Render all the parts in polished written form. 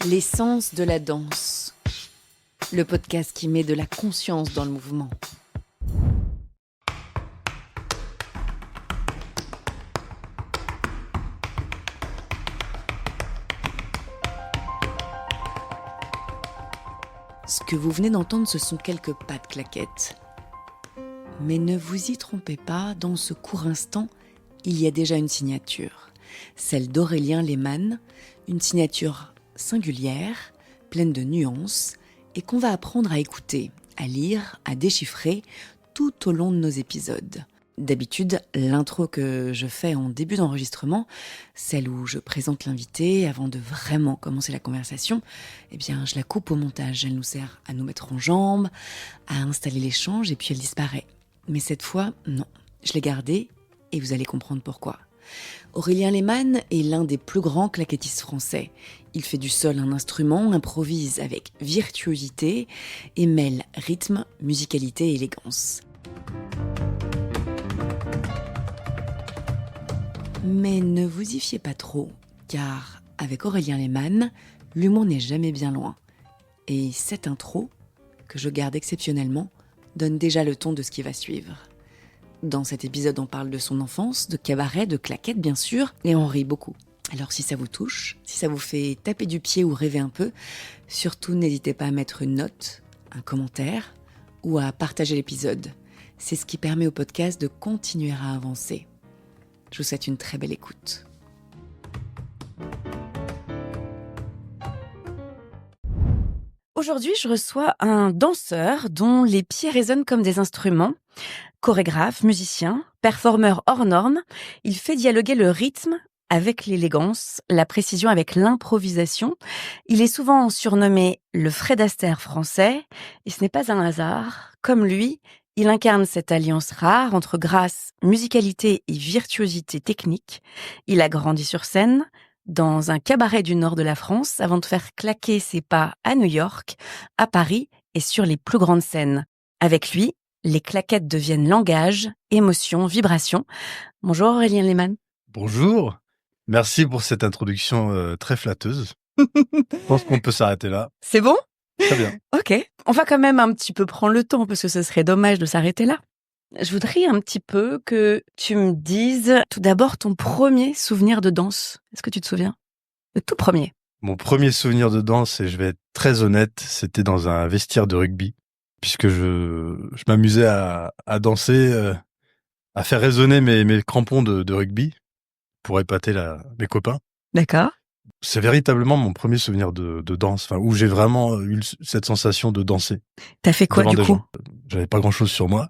L'essence de la danse. Le podcast qui met de la conscience dans le mouvement. Ce que vous venez d'entendre, ce sont quelques pas de claquettes. Mais ne vous y trompez pas, dans ce court instant, il y a déjà une signature. Celle d'Aurélien Lehmann, une signature singulière, pleine de nuances, et qu'on va apprendre à écouter, à lire, à déchiffrer tout au long de nos épisodes. D'habitude, l'intro que je fais en début d'enregistrement, celle où je présente l'invité avant de vraiment commencer la conversation, eh bien, je la coupe au montage. Elle nous sert à nous mettre en jambes, à installer l'échange, et puis elle disparaît. Mais cette fois, non. Je l'ai gardée, et vous allez comprendre pourquoi. Aurélien Lehmann est l'un des plus grands claquettistes français. Il fait du sol un instrument, improvise avec virtuosité et mêle rythme, musicalité et élégance. Mais ne vous y fiez pas trop, car avec Aurélien Lehmann, l'humour n'est jamais bien loin. Et cette intro, que je garde exceptionnellement, donne déjà le ton de ce qui va suivre. Dans cet épisode, on parle de son enfance, de cabaret, de claquettes bien sûr, et on rit beaucoup. Alors si ça vous touche, si ça vous fait taper du pied ou rêver un peu, surtout n'hésitez pas à mettre une note, un commentaire ou à partager l'épisode. C'est ce qui permet au podcast de continuer à avancer. Je vous souhaite une très belle écoute. Aujourd'hui, je reçois un danseur dont les pieds résonnent comme des instruments. Chorégraphe, musicien, performeur hors norme, il fait dialoguer le rythme avec l'élégance, la précision avec l'improvisation. Il est souvent surnommé le Fred Astaire français, et ce n'est pas un hasard. Comme lui, il incarne cette alliance rare entre grâce, musicalité et virtuosité technique. Il a grandi sur scène, dans un cabaret du nord de la France, avant de faire claquer ses pas à New York, à Paris et sur les plus grandes scènes. Avec lui, les claquettes deviennent langage, émotion, vibration. Bonjour Aurélien Lehmann. Bonjour, merci pour cette introduction très flatteuse. Je pense qu'on peut s'arrêter là. C'est bon ? Très bien. Ok, on va quand même un petit peu prendre le temps parce que ce serait dommage de s'arrêter là. Je voudrais un petit peu que tu me dises tout d'abord ton premier souvenir de danse. Est-ce que tu te souviens ? Le tout premier. Mon premier souvenir de danse, et je vais être très honnête, c'était dans un vestiaire de rugby, puisque je m'amusais à danser, à faire résonner mes crampons de rugby pour épater mes copains. D'accord. C'est véritablement mon premier souvenir de danse, où j'ai vraiment eu cette sensation de danser. T'as fait quoi du coup ? Gens. J'avais pas grand-chose sur moi,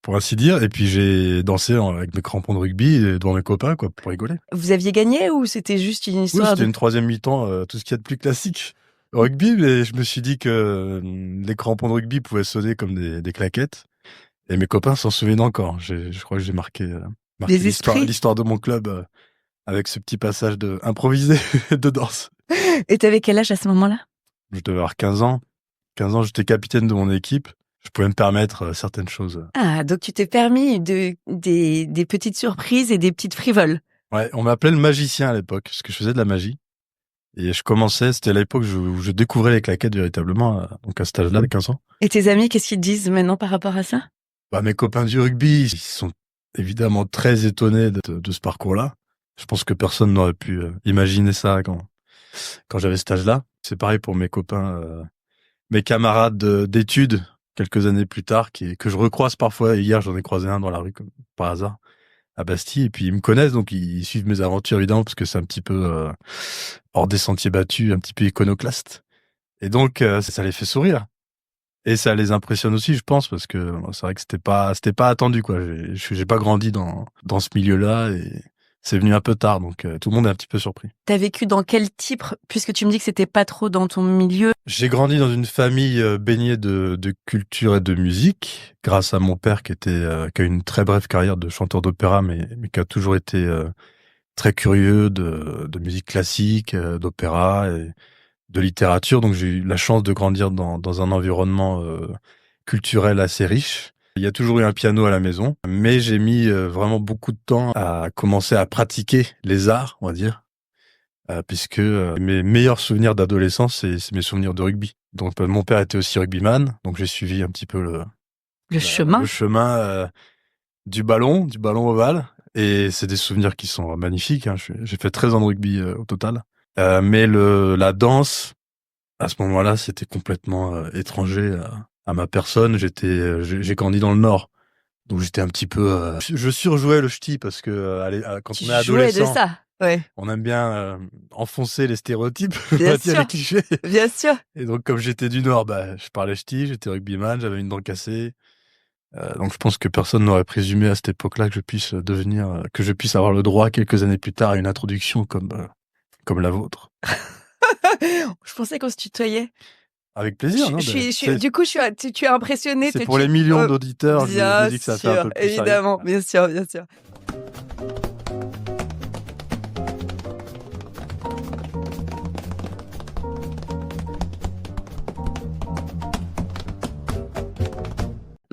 pour ainsi dire, et puis j'ai dansé avec mes crampons de rugby devant mes copains, pour rigoler. Vous aviez gagné ou c'était juste une histoire Oui, c'était une troisième mi-temps, tout ce qu'il y a de plus classique au rugby, mais je me suis dit que les crampons de rugby pouvaient sonner comme des claquettes, et mes copains s'en souviennent encore. Je crois que j'ai marqué l'histoire de mon club avec ce petit passage improvisé de danse. Et t'avais quel âge à ce moment-là ? Je devais avoir 15 ans. 15 ans, j'étais capitaine de mon équipe. Je pouvais me permettre certaines choses. Ah, donc tu t'es permis des petites surprises et des petites frivoles. Ouais, on m'appelait le magicien à l'époque, parce que je faisais de la magie. Et je commençais, c'était l'époque où je découvrais les claquettes véritablement, donc à cet âge-là, de 15 ans. Et tes amis, qu'est-ce qu'ils te disent maintenant par rapport à ça ? Mes copains du rugby, ils sont évidemment très étonnés de ce parcours-là. Je pense que personne n'aurait pu imaginer ça quand j'avais cet âge-là. C'est pareil pour mes copains, mes camarades d'études, quelques années plus tard, que je recroise parfois. Hier, j'en ai croisé un dans la rue, par hasard, à Bastille, et puis ils me connaissent, donc ils suivent mes aventures, évidemment, parce que c'est un petit peu hors des sentiers battus, un petit peu iconoclaste. Et donc, ça les fait sourire. Et ça les impressionne aussi, je pense, parce que c'est vrai que c'était pas attendu, quoi. J'ai pas grandi dans ce milieu-là, et c'est venu un peu tard, donc tout le monde est un petit peu surpris. T'as vécu dans quel type, puisque tu me dis que c'était pas trop dans ton milieu ? J'ai grandi dans une famille baignée de culture et de musique, grâce à mon père qui a eu une très brève carrière de chanteur d'opéra, mais qui a toujours été très curieux de musique classique, d'opéra et de littérature. Donc j'ai eu la chance de grandir dans un environnement culturel assez riche. Il y a toujours eu un piano à la maison, mais j'ai mis vraiment beaucoup de temps à commencer à pratiquer les arts, on va dire. puisque mes meilleurs souvenirs d'adolescence, c'est mes souvenirs de rugby. Donc mon père était aussi rugbyman, donc j'ai suivi un petit peu Le chemin. le chemin du ballon ovale. Et c'est des souvenirs qui sont magnifiques. Hein. J'ai fait 13 ans de rugby au total. Mais la danse, à ce moment-là, c'était complètement étranger à ma personne. J'ai grandi dans le Nord. Donc j'étais un petit peu... je surjouais le ch'ti parce que quand on est Jouer de adolescent, ça. Ouais. on aime bien enfoncer les stéréotypes, Bien les sûr. clichés. Bien sûr. Et donc comme j'étais du Nord, je parlais ch'ti, j'étais rugbyman, j'avais une dent cassée. Donc je pense que personne n'aurait présumé à cette époque-là que que je puisse avoir le droit quelques années plus tard à une introduction comme la vôtre. Je pensais qu'on se tutoyait. Avec plaisir, non? Du coup, tu es impressionné. C'est pour les millions d'auditeurs, je me Bien dis que ça fait un sûr, peu plus sérieux. évidemment, bien sûr, bien sûr.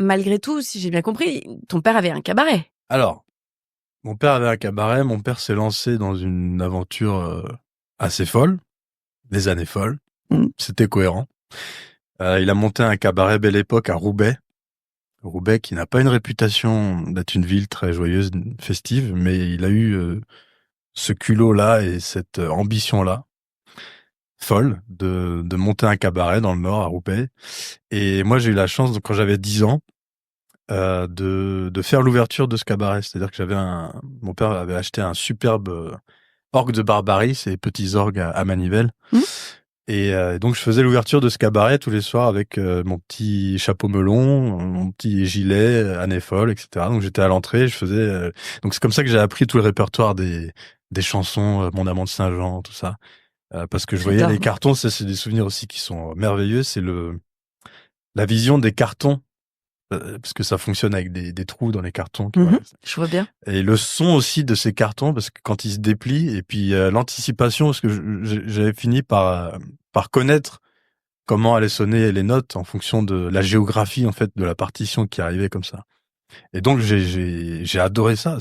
Malgré tout, si j'ai bien compris, ton père avait un cabaret. Alors, mon père avait un cabaret, mon père s'est lancé dans une aventure assez folle, des années folles, c'était cohérent. Il a monté un cabaret Belle Époque à Roubaix. Roubaix qui n'a pas une réputation d'être une ville très joyeuse, festive, mais il a eu ce culot-là et cette ambition-là, folle, de monter un cabaret dans le Nord, à Roubaix. Et moi, j'ai eu la chance, donc, quand j'avais 10 ans, de faire l'ouverture de ce cabaret. C'est-à-dire que mon père avait acheté un superbe orgue de Barbarie, ces petits orgues à manivelle. Et donc je faisais l'ouverture de ce cabaret tous les soirs avec mon petit chapeau melon, mon petit gilet, année folle, etc. Donc j'étais à l'entrée, je faisais. Donc c'est comme ça que j'ai appris tout le répertoire des chansons, Mon amant de Saint-Jean, tout ça. Parce que je voyais les cartons, ça c'est des souvenirs aussi qui sont merveilleux. C'est la vision des cartons. Parce que ça fonctionne avec des trous dans les cartons. Voilà. Je vois bien. Et le son aussi de ces cartons, parce que quand ils se déplient, et puis l'anticipation, parce que j'avais fini par connaître comment allaient sonner les notes en fonction de la géographie en fait de la partition qui arrivait comme ça. Et donc j'ai adoré ça.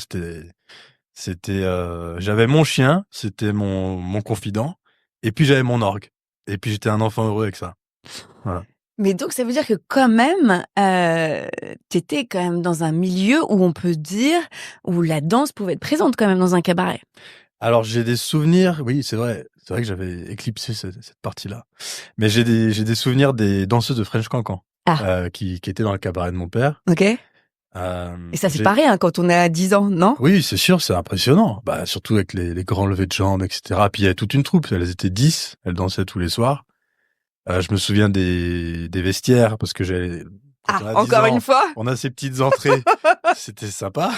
J'avais mon chien, c'était mon confident, et puis j'avais mon orgue, et puis j'étais un enfant heureux avec ça. Voilà. Mais donc, ça veut dire que quand même, t'étais quand même dans un milieu où on peut dire, où la danse pouvait être présente quand même dans un cabaret. Alors, j'ai des souvenirs, oui, c'est vrai que j'avais éclipsé cette partie-là. Mais j'ai des souvenirs des danseuses de French Cancan, qui étaient dans le cabaret de mon père. Ok. Et ça, c'est pas rien quand on a 10 ans, non? Oui, c'est sûr, c'est impressionnant. Surtout avec les grands levées de jambes, etc. Puis il y avait toute une troupe, elles étaient 10, elles dansaient tous les soirs. Je me souviens des vestiaires parce que encore une fois, on a ces petites entrées, c'était sympa.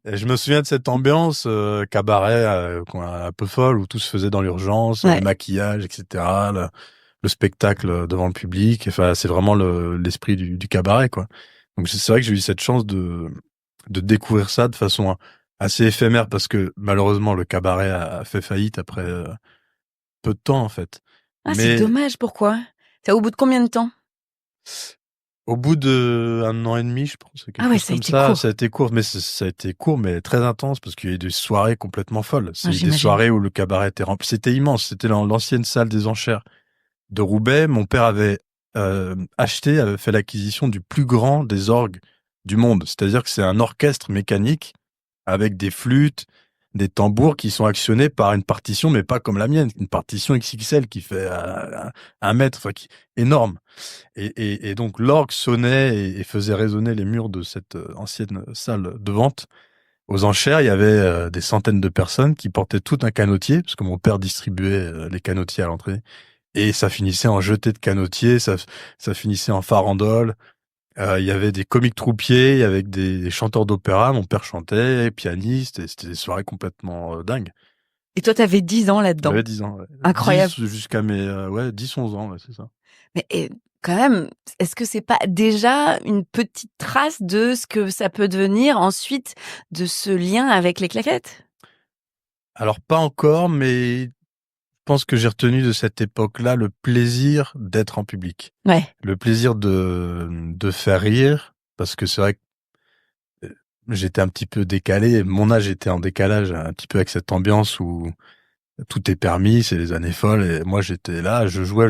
Et je me souviens de cette ambiance cabaret un peu folle où tout se faisait dans l'urgence, le maquillage, etc. Le spectacle devant le public. Enfin, c'est vraiment l'esprit du cabaret, quoi. Donc c'est vrai que j'ai eu cette chance de découvrir ça de façon assez éphémère parce que malheureusement le cabaret a fait faillite après peu de temps en fait. C'est dommage, pourquoi? C'est au bout de combien de temps? Au bout d'1 an et demi, je pense. Ça a été court. Ça a été court, mais ça a été court, mais très intense parce qu'il y a eu des soirées complètement folles. C'est des soirées où le cabaret était rempli. C'était immense. C'était dans l'ancienne salle des enchères de Roubaix. Mon père avait fait l'acquisition du plus grand des orgues du monde. C'est-à-dire que c'est un orchestre mécanique avec des flûtes, des tambours qui sont actionnés par une partition, mais pas comme la mienne, une partition XXL qui fait 1 mètre, enfin, énorme. Et donc l'orgue sonnait et faisait résonner les murs de cette ancienne salle de vente. Aux enchères, il y avait des centaines de personnes qui portaient tout un canotier, parce que mon père distribuait les canotiers à l'entrée. Et ça finissait en jeté de canotier, ça finissait en farandole. Il y avait des comiques troupiers, avec des chanteurs d'opéra. Mon père chantait, pianiste, et c'était des soirées complètement dingues. Et toi, t'avais 10 ans là-dedans. J'avais 10 ans, ouais. Incroyable. 10 jusqu'à mes 10-11 ans, ouais, c'est ça. Mais quand même, est-ce que c'est pas déjà une petite trace de ce que ça peut devenir ensuite de ce lien avec les claquettes? Alors pas encore, mais je pense que j'ai retenu de cette époque-là le plaisir d'être en public. Ouais. Le plaisir de faire rire, parce que c'est vrai que j'étais un petit peu décalé, mon âge était en décalage un petit peu avec cette ambiance où tout est permis, c'est les années folles. Et moi, j'étais là, je jouais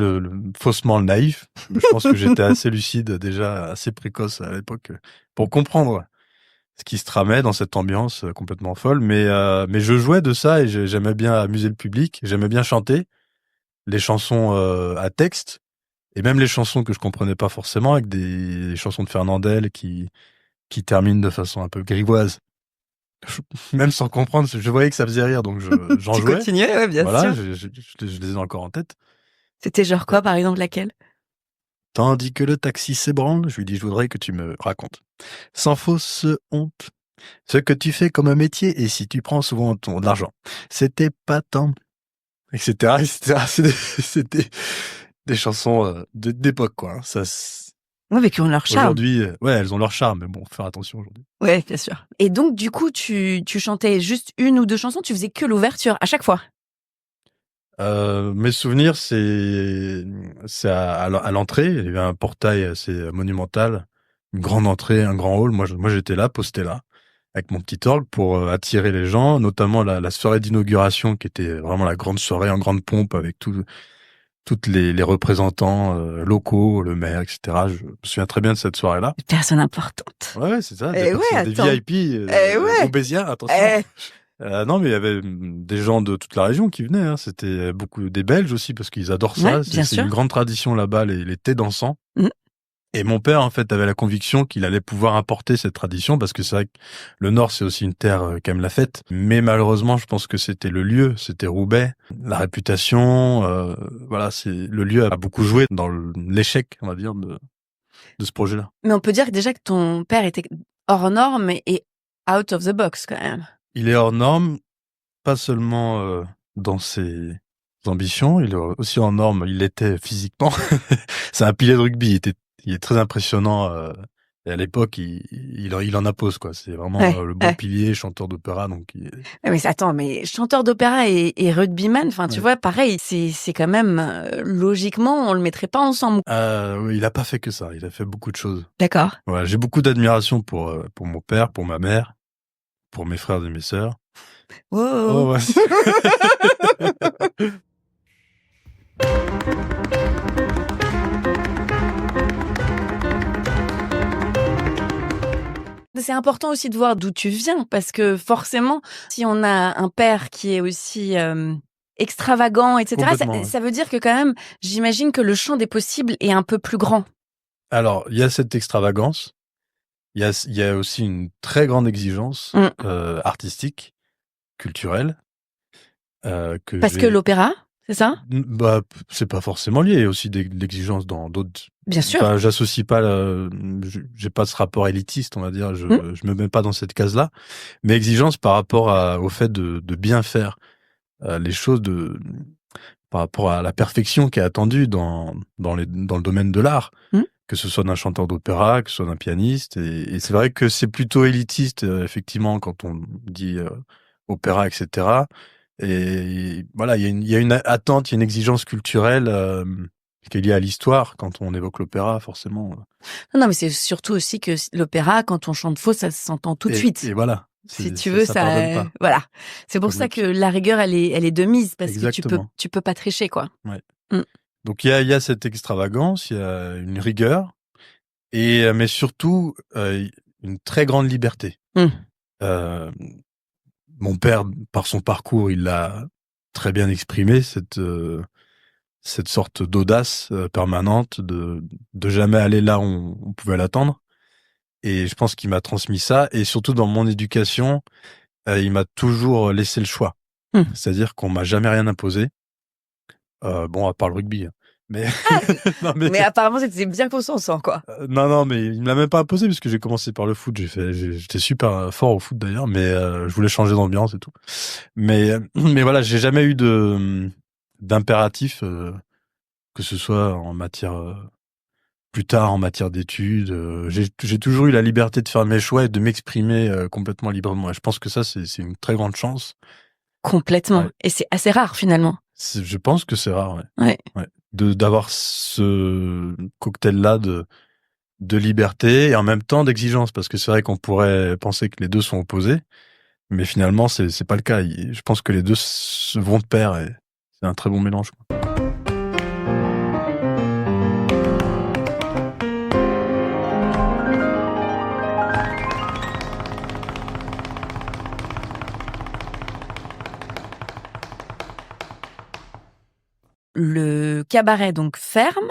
faussement le naïf. Je pense que j'étais assez lucide, déjà assez précoce à l'époque, pour comprendre ce qui se tramait dans cette ambiance complètement folle. Mais je jouais de ça et j'aimais bien amuser le public. J'aimais bien chanter les chansons à texte et même les chansons que je comprenais pas forcément, avec des chansons de Fernandel qui terminent de façon un peu grivoise. Même sans comprendre, je voyais que ça faisait rire, donc j'en Tu jouais. continuais, ouais, bien Voilà, sûr. je les ai encore en tête. C'était genre quoi, par exemple, laquelle? Tandis que le taxi s'ébranle, je lui dis, je voudrais que tu me racontes, sans fausse honte, ce que tu fais comme un métier et si tu prends souvent de l'argent. C'était pas tant, etc., etc. C'était des chansons d'époque, quoi. Hein. Ça, Ouais, mais qui ont leur charme. aujourd'hui, ouais, elles ont leur charme, mais bon, faut faire attention aujourd'hui. Ouais, bien sûr. Et donc, du coup, tu chantais juste une ou deux chansons, tu faisais que l'ouverture, à chaque fois? Mes souvenirs, c'est à l'entrée. Il y avait un portail assez monumental, une grande entrée, un grand hall. Moi, j'étais là, posté là, avec mon petit orgue pour attirer les gens, notamment la soirée d'inauguration qui était vraiment la grande soirée en grande pompe avec toutes les représentants locaux, le maire, etc. Je me souviens très bien de cette soirée-là. Une personne importante. Ouais, c'est ça, Eh ouais, des attends. VIP Ouais. roubaisiens, attention. Eh. Non, mais il y avait des gens de toute la région qui venaient. Hein. C'était beaucoup des Belges aussi parce qu'ils adorent ça. Ouais, bien C'est sûr. une grande tradition là-bas, les thés dansants. Mm. Et mon père, en fait, avait la conviction qu'il allait pouvoir importer cette tradition parce que c'est vrai que le Nord, c'est aussi une terre qui aime la fête. Mais malheureusement, je pense que c'était le lieu, c'était Roubaix, la réputation. Voilà, c'est le lieu a beaucoup joué dans l'échec, on va dire, de ce projet-là. Mais on peut dire déjà que ton père était hors norme et out of the box, quand même. Il est hors norme, pas seulement dans ses ambitions, il est aussi hors norme, il l'était physiquement. C'est un pilier de rugby, il est très impressionnant. Et à l'époque, il en impose, quoi. C'est vraiment le bon pilier, chanteur d'opéra, donc. Mais attends, mais chanteur d'opéra et rugbyman, enfin, tu vois, pareil, c'est quand même logiquement, on le mettrait pas ensemble. Oui, il a pas fait que ça. Il a fait beaucoup de choses. D'accord. Voilà, j'ai beaucoup d'admiration pour mon père, pour ma mère, pour mes frères et mes sœurs. Wow. Oh, ouais. C'est important aussi de voir d'où tu viens, parce que forcément, si on a un père qui est aussi extravagant, etc., ça veut dire que quand même, j'imagine que le champ des possibles est un peu plus grand. Alors, il y a cette extravagance, il y a aussi une très grande exigence artistique, culturelle. Parce que l'opéra, c'est ça? Bah, c'est pas forcément lié. Il y a aussi de l'exigence dans d'autres. Bien sûr. Enfin, j'associe pas, j'ai pas ce rapport élitiste, on va dire. Je me mets pas dans cette case-là. Mais exigence par rapport au fait de bien faire les choses, par rapport à la perfection qui est attendue dans le domaine de l'art. Que ce soit d'un chanteur d'opéra, que ce soit d'un pianiste. Et c'est vrai que c'est plutôt élitiste, effectivement, quand on dit opéra, etc. Et voilà, il y a une attente, il y a une exigence culturelle qui est liée à l'histoire quand on évoque l'opéra, forcément. Non, mais c'est surtout aussi que l'opéra, quand on chante faux, ça s'entend tout de suite. Et voilà. Si tu veux, ça pardonne pas. voilà. C'est pour ça que la rigueur, elle est de mise, parce Exactement. que tu peux pas tricher, quoi. Ouais. Donc il y a cette extravagance, il y a une rigueur, mais surtout une très grande liberté. Mon père, par son parcours, il l'a très bien exprimé, cette sorte d'audace permanente, de jamais aller là où on pouvait l'attendre. Et je pense qu'il m'a transmis ça. Et surtout dans mon éducation, il m'a toujours laissé le choix. C'est-à-dire qu'on m'a jamais rien imposé. Bon, à part le rugby. Hein. Mais... non, mais apparemment, c'était bien consensuel, quoi. Non, mais il me l'a même pas imposé parce que j'ai commencé par le foot. J'étais super fort au foot d'ailleurs, mais je voulais changer d'ambiance et tout. Mais voilà, j'ai jamais eu d'impératif, que ce soit en matière plus tard en matière d'études. J'ai toujours eu la liberté de faire mes choix et de m'exprimer complètement librement. Et je pense que ça, c'est une très grande chance. Complètement. Ouais. Et c'est assez rare finalement. Je pense que c'est rare, ouais. D'avoir ce cocktail-là de liberté et en même temps d'exigence, parce que c'est vrai qu'on pourrait penser que les deux sont opposés, Mais finalement, c'est pas le cas. Je pense que les deux se vont de pair et c'est un très bon mélange, quoi. Le cabaret donc ferme.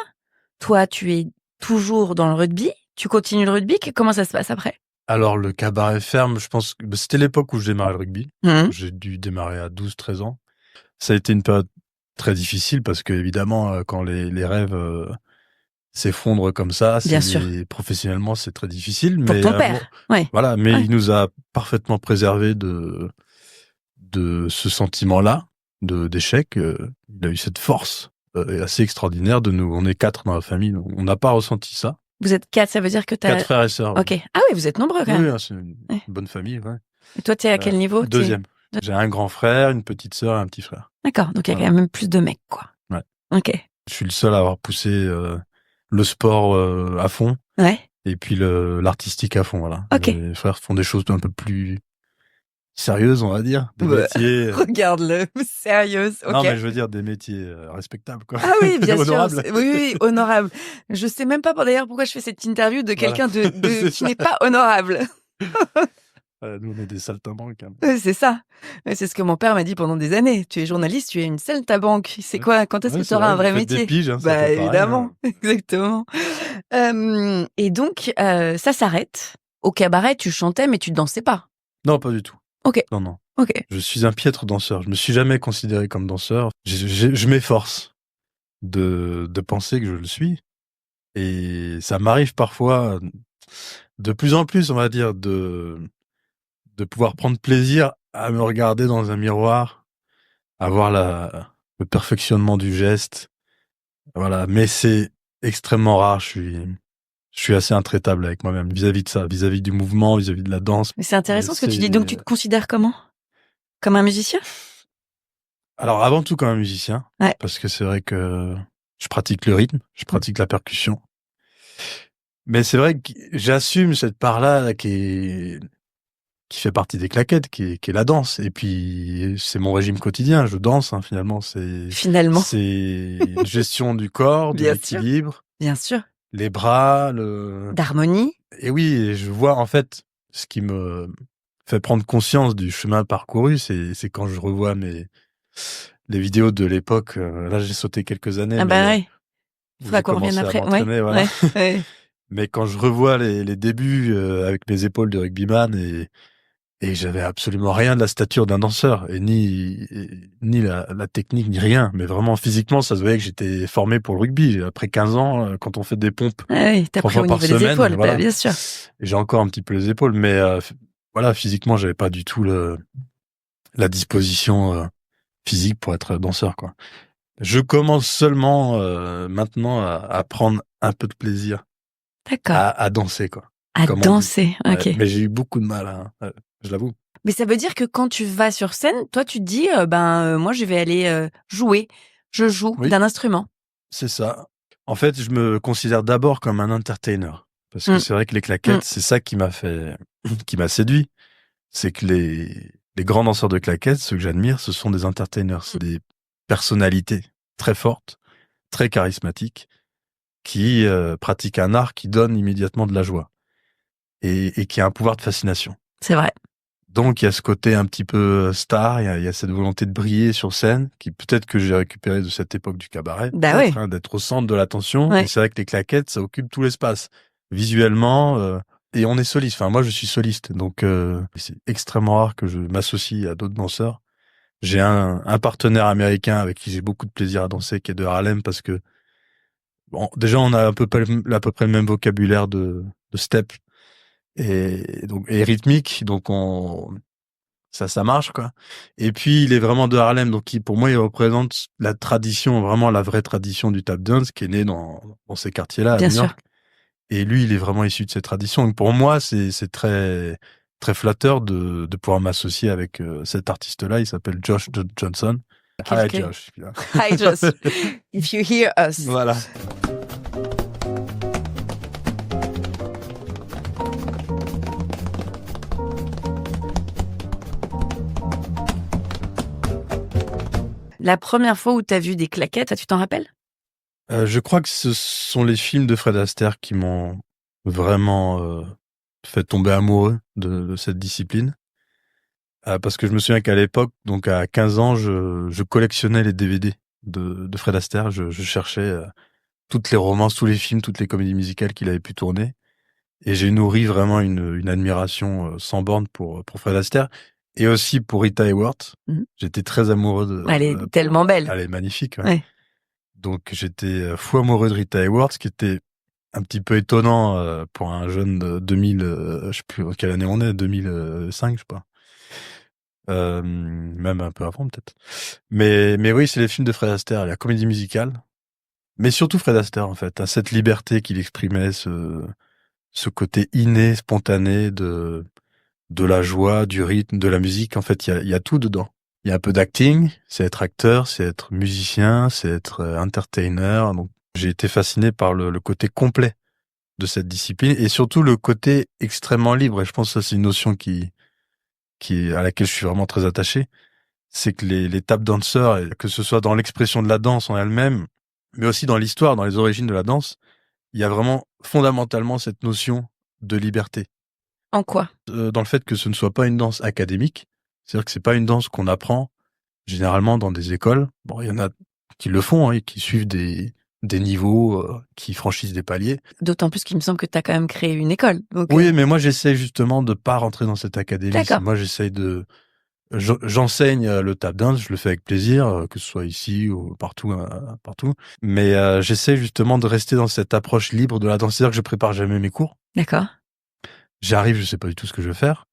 Toi, tu es toujours dans le rugby. Tu continues le rugby. Comment ça se passe après? Alors, le cabaret ferme, je pense que c'était l'époque où je démarrais le rugby. Mmh. J'ai dû démarrer à 12-13 ans. Ça a été une période très difficile parce que, évidemment, quand les rêves s'effondrent comme ça, Bien sûr. professionnellement, c'est très difficile. Pour Mais ton père. Ouais. voilà, mais Ouais. il nous a parfaitement préservés de ce sentiment-là, d'échec. Il a eu cette force assez extraordinaire de nous. On est 4 dans la famille, donc on n'a pas ressenti ça. Vous êtes 4, ça veut dire que tu 4 frères et sœurs. Ok. Ah oui, vous êtes nombreux quand même. Oui, c'est une Ouais. bonne famille, ouais. Et toi, t'es à quel niveau? Deuxième. J'ai un grand frère, une petite sœur et un petit frère. D'accord, donc il y a quand même plus de mecs, quoi. Ouais. Ok. Je suis le seul à avoir poussé le sport à fond Ouais. et puis l'artistique à fond, voilà. Ok. Les frères font des choses un peu plus sérieuses, on va dire. Des métiers... Regarde-le, sérieuse. Ok. Non, mais je veux dire des métiers respectables, quoi. Ah oui, bien sûr. Honorables. Oui, honorable. Je sais même pas d'ailleurs pourquoi je fais cette interview de quelqu'un C'est qui ça. n'est pas honorable. Nous, on est des saltimbanques. Hein. C'est ça. C'est ce que mon père m'a dit pendant des années. Tu es journaliste, tu es une saltimbanque. C'est quoi? Quand est-ce que tu auras un vrai métier? Des piges, hein, c'est un peu pareil, évidemment, hein. exactement. Et donc, ça s'arrête. Au cabaret, tu chantais, mais tu dansais pas. Non, pas du tout. Ok. Non. Ok. Je suis un piètre danseur. Je me suis jamais considéré comme danseur. Je m'efforce de penser que je le suis. Et ça m'arrive parfois, de plus en plus, on va dire, de pouvoir prendre plaisir à me regarder dans un miroir, à voir le perfectionnement du geste. Voilà. Mais c'est extrêmement rare. Je suis assez intraitable avec moi-même vis-à-vis de ça, vis-à-vis du mouvement, vis-à-vis de la danse. Mais c'est intéressant ce que tu dis. Donc, tu te considères comment? Comme un musicien? Alors, avant tout, comme un musicien. Ouais. Parce que c'est vrai que je pratique le rythme, je pratique la percussion. Mais c'est vrai que j'assume cette part-là qui fait partie des claquettes, qui est la danse. Et puis, c'est mon régime quotidien. Je danse, hein, finalement. Finalement. C'est une gestion du corps, de Bien l'équilibre. Bien sûr. Les bras, D'harmonie. Et oui, et je vois, en fait, ce qui me fait prendre conscience du chemin parcouru, c'est quand je revois les vidéos de l'époque. Là, j'ai sauté quelques années. Ah bah ouais. Où Faudra j'ai qu'on revienne commencé à après. m'entraîner, voilà. Ouais. Mais quand je revois les débuts avec les épaules de rugbyman et j'avais absolument rien de la stature d'un danseur et ni la technique ni rien, mais vraiment physiquement ça se voyait que j'étais formé pour le rugby. Après 15 ans, quand on fait des pompes Ah oui, t'as 3 pris au fois niveau par des semaine, épaules, voilà. bah, bien sûr. Et j'ai encore un petit peu les épaules, mais voilà, physiquement j'avais pas du tout la disposition physique pour être danseur, quoi. Je commence seulement maintenant à prendre un peu de plaisir. D'accord. À danser, quoi. À Comme on danser, dit. ok. Ouais, mais j'ai eu beaucoup de mal, hein, je l'avoue. Mais ça veut dire que quand tu vas sur scène, toi tu te dis, moi je vais aller jouer. Je joue d'un instrument. C'est ça. En fait, je me considère d'abord comme un entertainer. Parce que c'est vrai que les claquettes, c'est ça qui m'a séduit. C'est que les grands danseurs de claquettes, ceux que j'admire, ce sont des entertainers. C'est des personnalités très fortes, très charismatiques, qui pratiquent un art qui donne immédiatement de la joie. Et qui a un pouvoir de fascination. C'est vrai. Donc, il y a ce côté un petit peu star, il y a cette volonté de briller sur scène, qui peut-être que j'ai récupéré de cette époque du cabaret, d'être au centre de l'attention. Ouais. Et c'est vrai que les claquettes, ça occupe tout l'espace. Visuellement, et on est soliste. Enfin, moi, je suis soliste. Donc, c'est extrêmement rare que je m'associe à d'autres danseurs. J'ai un partenaire américain avec qui j'ai beaucoup de plaisir à danser, qui est de Harlem, parce que, bon, déjà, on a à peu près le même vocabulaire de step. Et rythmique, donc ça marche, quoi. Et puis il est vraiment de Harlem, donc pour moi il représente la tradition, vraiment la vraie tradition du tap dance qui est née dans ces quartiers-là à New York. Et lui il est vraiment issu de cette tradition. Donc pour moi c'est très très flatteur de pouvoir m'associer avec cet artiste-là. Il s'appelle Josh Johnson. Hi Josh. Hi Josh. If you hear us. Voilà. La première fois où tu as vu des claquettes, ça, tu t'en rappelles? Je crois que ce sont les films de Fred Astaire qui m'ont vraiment fait tomber amoureux de cette discipline. Parce que je me souviens qu'à l'époque, donc à 15 ans, je collectionnais les DVD de Fred Astaire. Je cherchais toutes les romances, tous les films, toutes les comédies musicales qu'il avait pu tourner. Et j'ai nourri vraiment une admiration sans borne pour Fred Astaire. Et aussi pour Rita Hayworth. J'étais très amoureux de... Elle est tellement belle. Elle est magnifique, ouais. Ouais. Donc j'étais fou amoureux de Rita Hayworth, ce qui était un petit peu étonnant pour un jeune de 2000, je sais plus quelle année on est, 2005, je sais pas. Même un peu avant peut-être. Mais oui, c'est les films de Fred Astaire, la comédie musicale. Mais surtout Fred Astaire en fait, à cette liberté qu'il exprimait, ce côté inné, spontané de la joie, du rythme, de la musique. En fait, il y a tout dedans. Il y a un peu d'acting, c'est être acteur, c'est être musicien, c'est être entertainer. Donc, j'ai été fasciné par le côté complet de cette discipline et surtout le côté extrêmement libre. Et je pense que ça, c'est une notion à laquelle je suis vraiment très attaché. C'est que les tap dancers, que ce soit dans l'expression de la danse en elle-même, mais aussi dans l'histoire, dans les origines de la danse, il y a vraiment fondamentalement cette notion de liberté. En quoi? Dans le fait que ce ne soit pas une danse académique, c'est-à-dire que c'est pas une danse qu'on apprend généralement dans des écoles. Bon, il y en a qui le font, et qui suivent des niveaux, qui franchissent des paliers. D'autant plus qu'il me semble que tu as quand même créé une école. Donc oui, mais moi j'essaie justement de pas rentrer dans cette académie. D'accord. Moi j'essaie j'enseigne le tap dance, je le fais avec plaisir, que ce soit ici ou partout, partout. Mais j'essaie justement de rester dans cette approche libre de la danse, c'est-à-dire que je prépare jamais mes cours. D'accord. J'arrive, je sais pas du tout ce que je vais faire.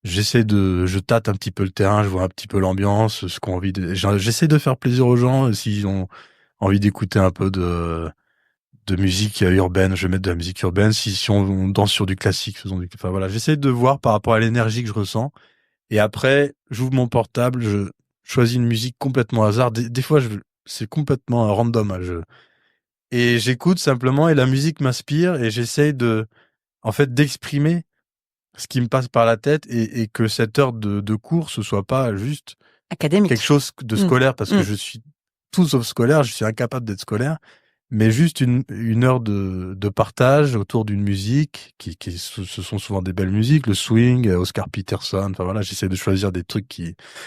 Je tâte un petit peu le terrain, je vois un petit peu l'ambiance, ce qu'ont envie j'essaie de faire plaisir aux gens, s'ils ont envie d'écouter un peu de musique urbaine, je vais mettre de la musique urbaine. Si on danse sur du classique, enfin voilà, j'essaie de voir par rapport à l'énergie que je ressens. Et après, j'ouvre mon portable, je choisis une musique complètement au hasard. Des fois, c'est complètement random, hein, et j'écoute simplement et la musique m'inspire et j'essaie en fait, d'exprimer ce qui me passe par la tête et que cette heure de cours, ce soit pas juste académique, quelque chose de scolaire, parce que je suis tout sauf scolaire, je suis incapable d'être scolaire, mais juste une heure de partage autour d'une musique ce sont souvent des belles musiques, le swing, Oscar Peterson, enfin voilà, j'essaie de choisir des trucs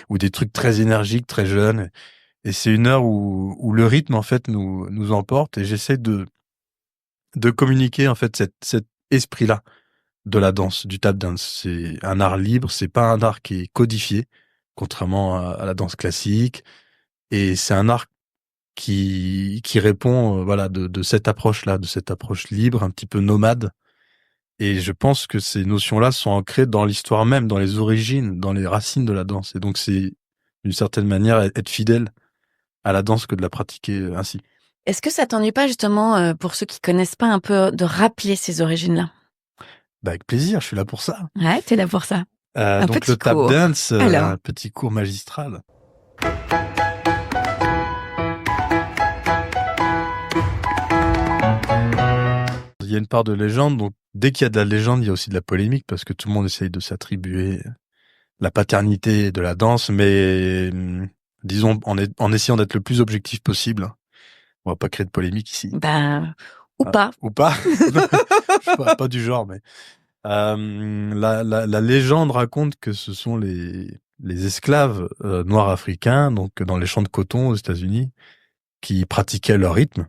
ou des trucs très énergiques, très jeunes, et c'est une heure où le rythme en fait nous emporte, et j'essaie de communiquer en fait cet esprit-là de la danse, du tap dance. C'est un art libre, c'est pas un art qui est codifié, contrairement à la danse classique. Et c'est un art qui répond, voilà, de cette approche-là, de cette approche libre, un petit peu nomade. Et je pense que ces notions-là sont ancrées dans l'histoire même, dans les origines, dans les racines de la danse. Et donc c'est, d'une certaine manière, être fidèle à la danse que de la pratiquer ainsi. Est-ce que ça t'ennuie pas justement, pour ceux qui connaissent pas un peu, de rappeler ces origines-là? Bah, avec plaisir, je suis là pour ça. Ouais, t'es là pour ça. Donc le tap dance, un petit cours magistral. Il y a une part de légende, donc dès qu'il y a de la légende, il y a aussi de la polémique, parce que tout le monde essaye de s'attribuer la paternité de la danse, mais disons en essayant d'être le plus objectif possible. On va pas créer de polémique ici. Ben, ou pas. Ou pas. Je pas du genre, mais la légende raconte que ce sont les esclaves noirs africains, donc dans les champs de coton aux États-Unis, qui pratiquaient leur rythme.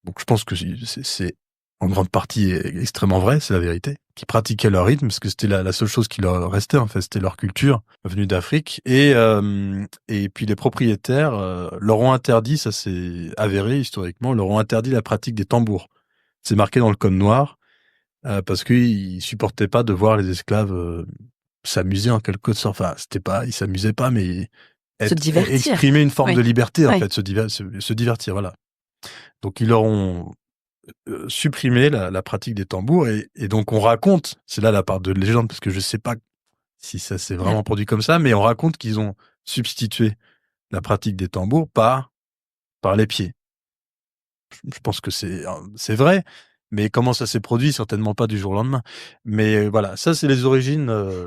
Donc je pense que c'est en grande partie extrêmement vrai, c'est la vérité, qui pratiquaient leur rythme, parce que c'était la seule chose qui leur restait, en fait, c'était leur culture venue d'Afrique. Et puis les propriétaires leur ont interdit, ça c'est avéré historiquement, leur ont interdit la pratique des tambours. C'est marqué dans le code noir, parce qu'ils supportaient pas de voir les esclaves s'amuser en quelque sorte. Enfin, ils s'amusaient pas, mais se divertir. Exprimer une forme de liberté, en fait, se divertir, voilà. Donc ils leur ont supprimé la pratique des tambours, et donc on raconte, c'est là la part de légende, parce que je sais pas si ça s'est vraiment produit comme ça, mais on raconte qu'ils ont substitué la pratique des tambours par les pieds. Je pense que c'est vrai, Mais comment ça s'est produit? Certainement pas du jour au lendemain. Mais voilà, ça c'est les origines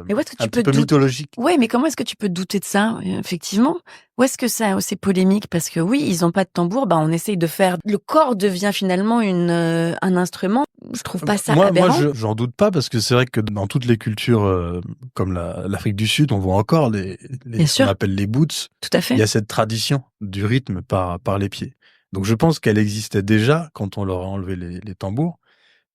Mais où est-ce que un tu petit peux peu mythologiques. Ouais, mais comment est-ce que tu peux douter de ça, effectivement? Où est-ce que c'est polémique? Parce que oui, ils ont pas de tambour, bah, on essaye de faire le corps devient finalement un instrument. Je trouve pas ça Moi, aberrant. j'en doute pas parce que c'est vrai que dans toutes les cultures comme l'Afrique du Sud, on voit encore Bien ce qu'on sûr, appelle les boots. tout à Il fait. y a cette tradition du rythme par les pieds. Donc je pense qu'elle existait déjà quand on leur a enlevé les tambours.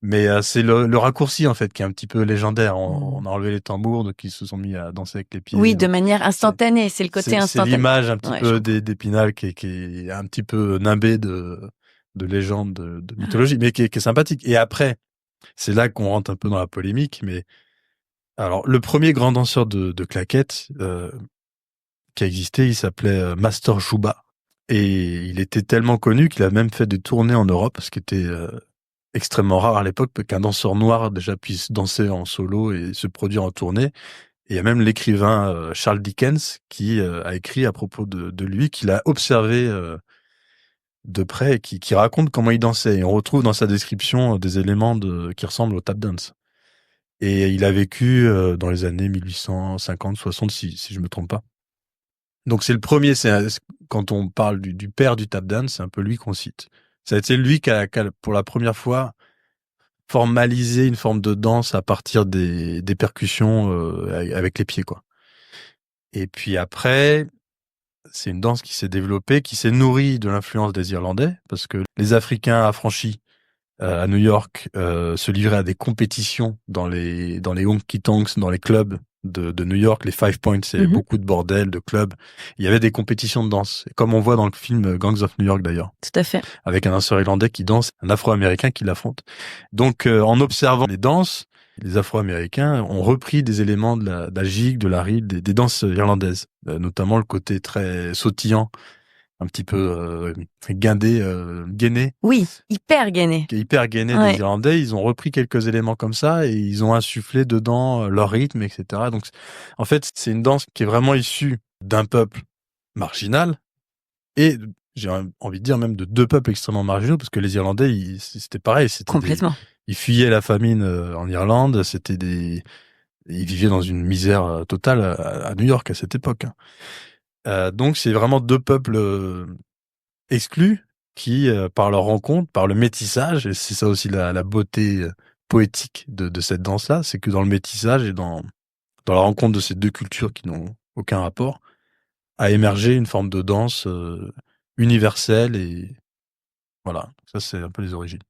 Mais c'est le raccourci en fait qui est un petit peu légendaire. On Mmh. a enlevé les tambours, donc ils se sont mis à danser avec les pieds. Oui, de Donc manière c'est instantanée, c'est le côté c'est instantané. l'image un petit Ouais, je peu comprends. d'Épinal qui est un petit peu nimbée de légende, de Ah ouais. mythologie, mais qui est sympathique. Et après, c'est là qu'on rentre un peu dans la polémique. Mais alors, le premier grand danseur de claquettes qui a existé, il s'appelait Master Juba. Et il était tellement connu qu'il a même fait des tournées en Europe, ce qui était extrêmement rare à l'époque qu'un danseur noir déjà puisse danser en solo et se produire en tournée. Et il y a même l'écrivain Charles Dickens qui a écrit à propos de lui, qu'il a observé de près et qui raconte comment il dansait. Et on retrouve dans sa description des éléments qui ressemblent au tap dance. Et il a vécu dans les années 1850-60, si je me trompe pas. Donc c'est le premier, quand on parle du père du tap dance, c'est un peu lui qu'on cite. Ça a été lui qui a pour la première fois formaliser une forme de danse à partir des percussions avec les pieds, quoi. Et puis après, c'est une danse qui s'est développée, qui s'est nourrie de l'influence des Irlandais, parce que les Africains affranchis à New York se livraient à des compétitions dans les honky tonks, dans les clubs de New York, les Five Points, c'est Mmh. beaucoup de bordel, de clubs. Il y avait des compétitions de danse, comme on voit dans le film Gangs of New York d'ailleurs, Tout à fait. avec un danseur irlandais qui danse, un Afro-Américain qui l'affronte. Donc, en observant les danses, les Afro-Américains ont repris des éléments de la gigue, de la ride, des danses irlandaises, notamment le côté très sautillant, un petit peu gainé, Oui, hyper gainé. qui est hyper gainé des Ouais. Irlandais. Ils ont repris quelques éléments comme ça et ils ont insufflé dedans leur rythme, etc. Donc, en fait, c'est une danse qui est vraiment issue d'un peuple marginal et j'ai envie de dire même de deux peuples extrêmement marginaux, parce que les Irlandais, c'était pareil, Complètement. ils fuyaient la famine en Irlande, ils vivaient dans une misère totale à New York à cette époque, hein. Donc c'est vraiment deux peuples exclus qui, par leur rencontre, par le métissage, et c'est ça aussi la beauté poétique de cette danse-là, c'est que dans le métissage et dans la rencontre de ces deux cultures qui n'ont aucun rapport, a émergé une forme de danse universelle. Et voilà, ça c'est un peu les origines.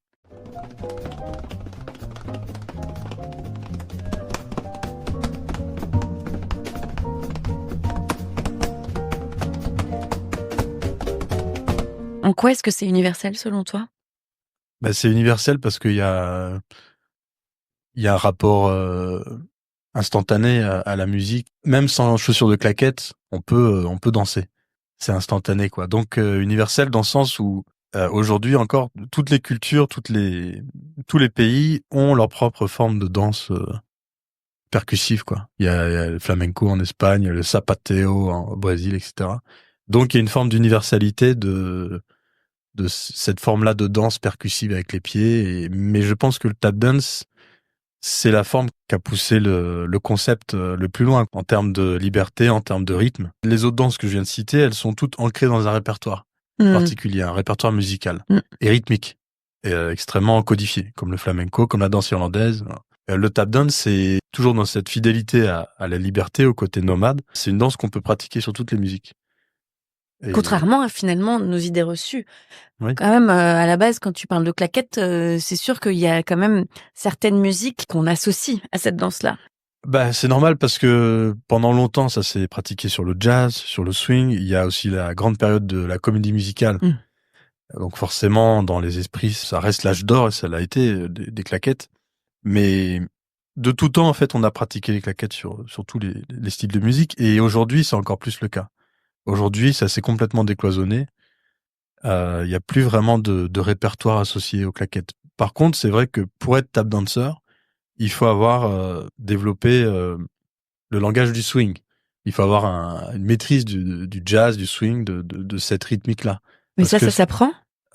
En quoi est-ce que c'est universel selon toi? Bah, c'est universel parce il y a un rapport instantané à la musique. Même sans chaussures de claquettes, on peut danser. C'est instantané, quoi. Donc universel dans le sens où aujourd'hui encore, toutes les cultures, tous les pays ont leur propre forme de danse percussive, quoi. Il y a le flamenco en Espagne, il y a le zapateo au Brésil, etc. Donc il y a une forme d'universalité de cette forme-là de danse percussive avec les pieds. Mais je pense que le tap dance, c'est la forme qui a poussé le concept le plus loin en termes de liberté, en termes de rythme. Les autres danses que je viens de citer, elles sont toutes ancrées dans un répertoire Mmh. particulier, un répertoire musical Mmh. et rythmique, et extrêmement codifié, comme le flamenco, comme la danse irlandaise. Le tap dance, c'est toujours dans cette fidélité à la liberté, au côté nomade. C'est une danse qu'on peut pratiquer sur toutes les musiques. Et Contrairement à finalement nos idées reçues. oui. Quand même, à la base, quand tu parles de claquettes, c'est sûr qu'il y a quand même certaines musiques qu'on associe à cette danse-là. Bah, c'est normal parce que pendant longtemps, ça s'est pratiqué sur le jazz, sur le swing. Il y a aussi la grande période de la comédie musicale. Mmh. Donc forcément, dans les esprits, ça reste l'âge d'or et ça l'a été des claquettes. Mais de tout temps, en fait, on a pratiqué les claquettes sur tous les styles de musique. Et aujourd'hui, c'est encore plus le cas. Aujourd'hui, ça s'est complètement décloisonné. Il y a plus vraiment de répertoire associé aux claquettes. Par contre, c'est vrai que pour être tap dancer, il faut avoir développé le langage du swing. Il faut avoir une maîtrise du jazz, du swing, de cette rythmique-là. Mais Parce ça que s'apprend?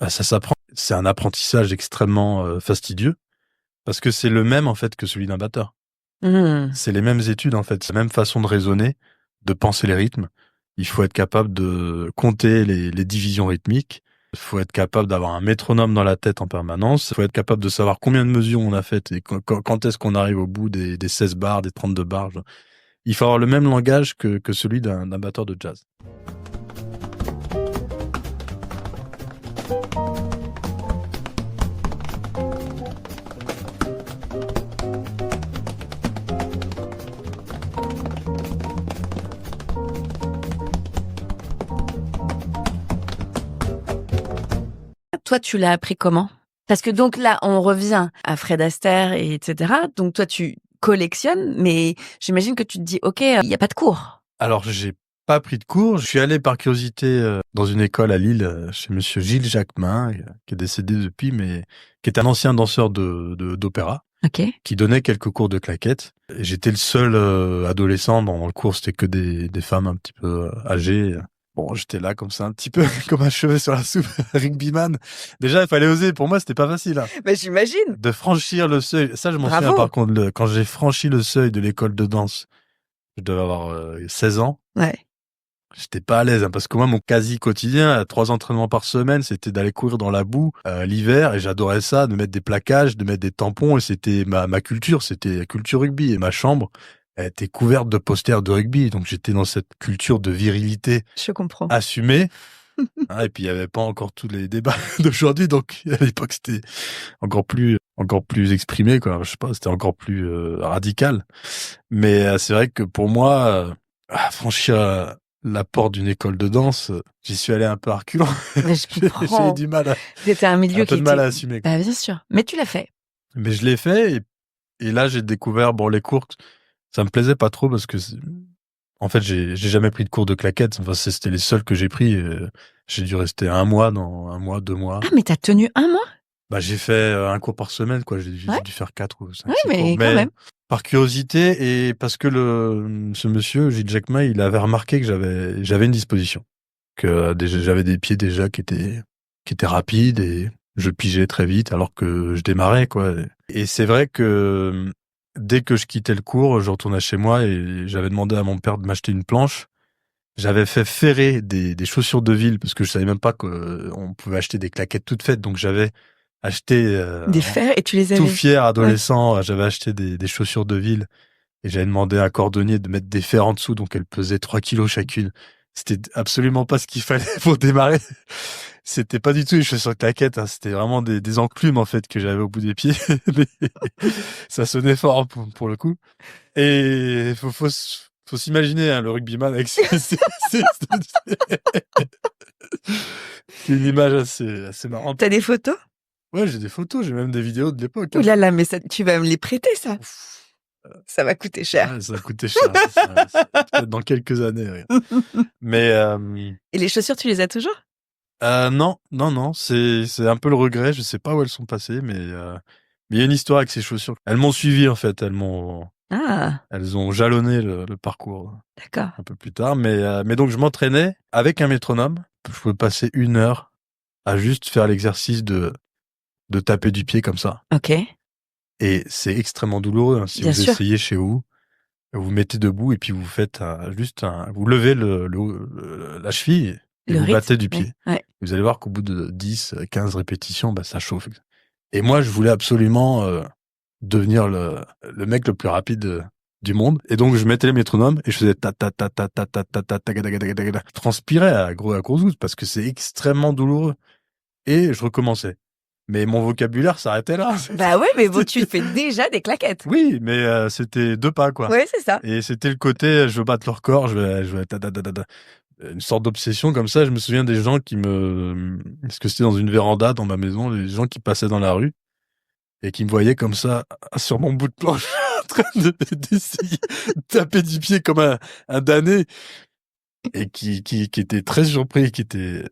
ça s'apprend. c'est un apprentissage extrêmement fastidieux parce que c'est le même en fait que celui d'un batteur. C'est les mêmes études en fait, c'est la même façon de raisonner, de penser les rythmes. Il faut être capable de compter les divisions rythmiques. Il faut être capable d'avoir un métronome dans la tête en permanence. Il faut être capable de savoir combien de mesures on a faites et quand est-ce qu'on arrive au bout des 16 bars, des 32 bars. Il faut avoir le même langage que celui d'un batteur de jazz. Toi, tu l'as appris comment? Parce que donc là, on revient à Fred Astaire et etc. Donc toi, tu collectionnes, mais j'imagine que tu te dis, ok, il n'y a pas de cours. Alors, j'ai pas pris de cours. Je suis allé par curiosité dans une école à Lille chez monsieur Gilles Jacquemin, qui est décédé depuis, mais qui est un ancien danseur d'opéra, qui donnait quelques cours de claquettes. Et j'étais le seul adolescent dans le cours, c'était que des femmes un petit peu âgées. Bon, j'étais là comme ça, un petit peu comme un cheveu sur la soupe, rugbyman. Déjà, il fallait oser. Pour moi, c'était pas facile. Hein. Mais j'imagine. De franchir le seuil. Ça, je m'en souviens par contre. Quand j'ai franchi le seuil de l'école de danse, je devais avoir 16 ans. Ouais. J'étais pas à l'aise, hein, parce que moi, mon quasi quotidien, 3 entraînements par semaine, c'était d'aller courir dans la boue l'hiver, et j'adorais ça, de mettre des plaquages, de mettre des tampons, et c'était ma culture, c'était la culture rugby. Et ma chambre, elle était couverte de posters de rugby, donc j'étais dans cette culture de virilité. Je comprends. Assumée. Hein, et puis il y avait pas encore tous les débats d'aujourd'hui, donc à l'époque c'était encore plus exprimé, quoi. Je sais pas, c'était encore plus radical. Mais c'est vrai que pour moi, franchir la porte d'une école de danse, j'y suis allé un peu à reculons. J'ai eu du mal. C'était un milieu qui était mal à assumer. Bah, bien sûr, mais tu l'as fait. Mais je l'ai fait et là j'ai découvert les cours. Ça me plaisait pas trop parce que en fait j'ai jamais pris de cours de claquettes. Enfin c'était les seuls que j'ai pris. J'ai dû rester 1 mois, 2 mois. Ah mais t'as tenu 1 mois? Bah j'ai fait un cours par semaine, quoi. J'ai dû faire 4 ou 5 ouais, cours. Mais quand même. Par curiosité et parce que ce monsieur Gilles Jacquemin, il avait remarqué que j'avais une disposition, que j'avais des pieds déjà qui étaient rapides et je pigeais très vite alors que je démarrais, quoi. Et c'est vrai que dès que je quittais le cours, je retournais chez moi et j'avais demandé à mon père de m'acheter une planche. J'avais fait ferrer des chaussures de ville parce que je savais même pas qu'on pouvait acheter des claquettes toutes faites, donc j'avais acheté des fers et tu les avais tout fier adolescent. Ouais. J'avais acheté des chaussures de ville et j'avais demandé à un cordonnier de mettre des fers en dessous, donc elles pesaient 3 kilos chacune. C'était absolument pas ce qu'il fallait pour démarrer. C'était pas du tout les chaussures claquettes, hein. C'était vraiment des enclumes en fait que j'avais au bout des pieds. Ça sonnait fort pour le coup. Et faut s'imaginer, hein, le rugbyman avec c'est une image assez marrante. T'as des photos? Ouais, j'ai des photos, j'ai même des vidéos de l'époque. Ouh là là, mais ça, tu vas me les prêter, ça. Ça va coûter cher. Ouais, ça va coûter cher. Peut-être dans quelques années. Ouais. Mais et les chaussures, tu les as toujours? Non. C'est un peu le regret. Je sais pas où elles sont passées, mais il y a une histoire avec ces chaussures. Elles m'ont suivi en fait. Elles ont jalonné le parcours. D'accord. Un peu plus tard, mais donc je m'entraînais avec un métronome. Je pouvais passer 1 heure à juste faire l'exercice de taper du pied comme ça. Ok. Et c'est extrêmement douloureux. Hein. Si Bien vous sûr. essayez chez vous mettez debout et puis vous faites vous levez la cheville et vous battez du pied. Ouais. Vous allez voir qu'au bout de 10, 15 répétitions, ça chauffe. Et moi, je voulais absolument devenir le mec le plus rapide du monde. Et donc, je mettais le métronome et je faisais ta ta ta ta ta ta ta ta ta ta ta ta ta. Je transpirais à gros gouttes parce que c'est extrêmement douloureux. Et je recommençais. Mais mon vocabulaire s'arrêtait là. Bah ouais, mais bon, tu fais déjà des claquettes. Oui, mais c'était 2 pas, quoi. Ouais, c'est ça. Et c'était le côté, je veux battre le record, je veux une sorte d'obsession comme ça. Je me souviens des gens parce que c'était dans une véranda dans ma maison, les gens qui passaient dans la rue et qui me voyaient comme ça sur mon bout de planche en train d'essayer de taper du pied comme un damné. Et qui était très surpris, qui était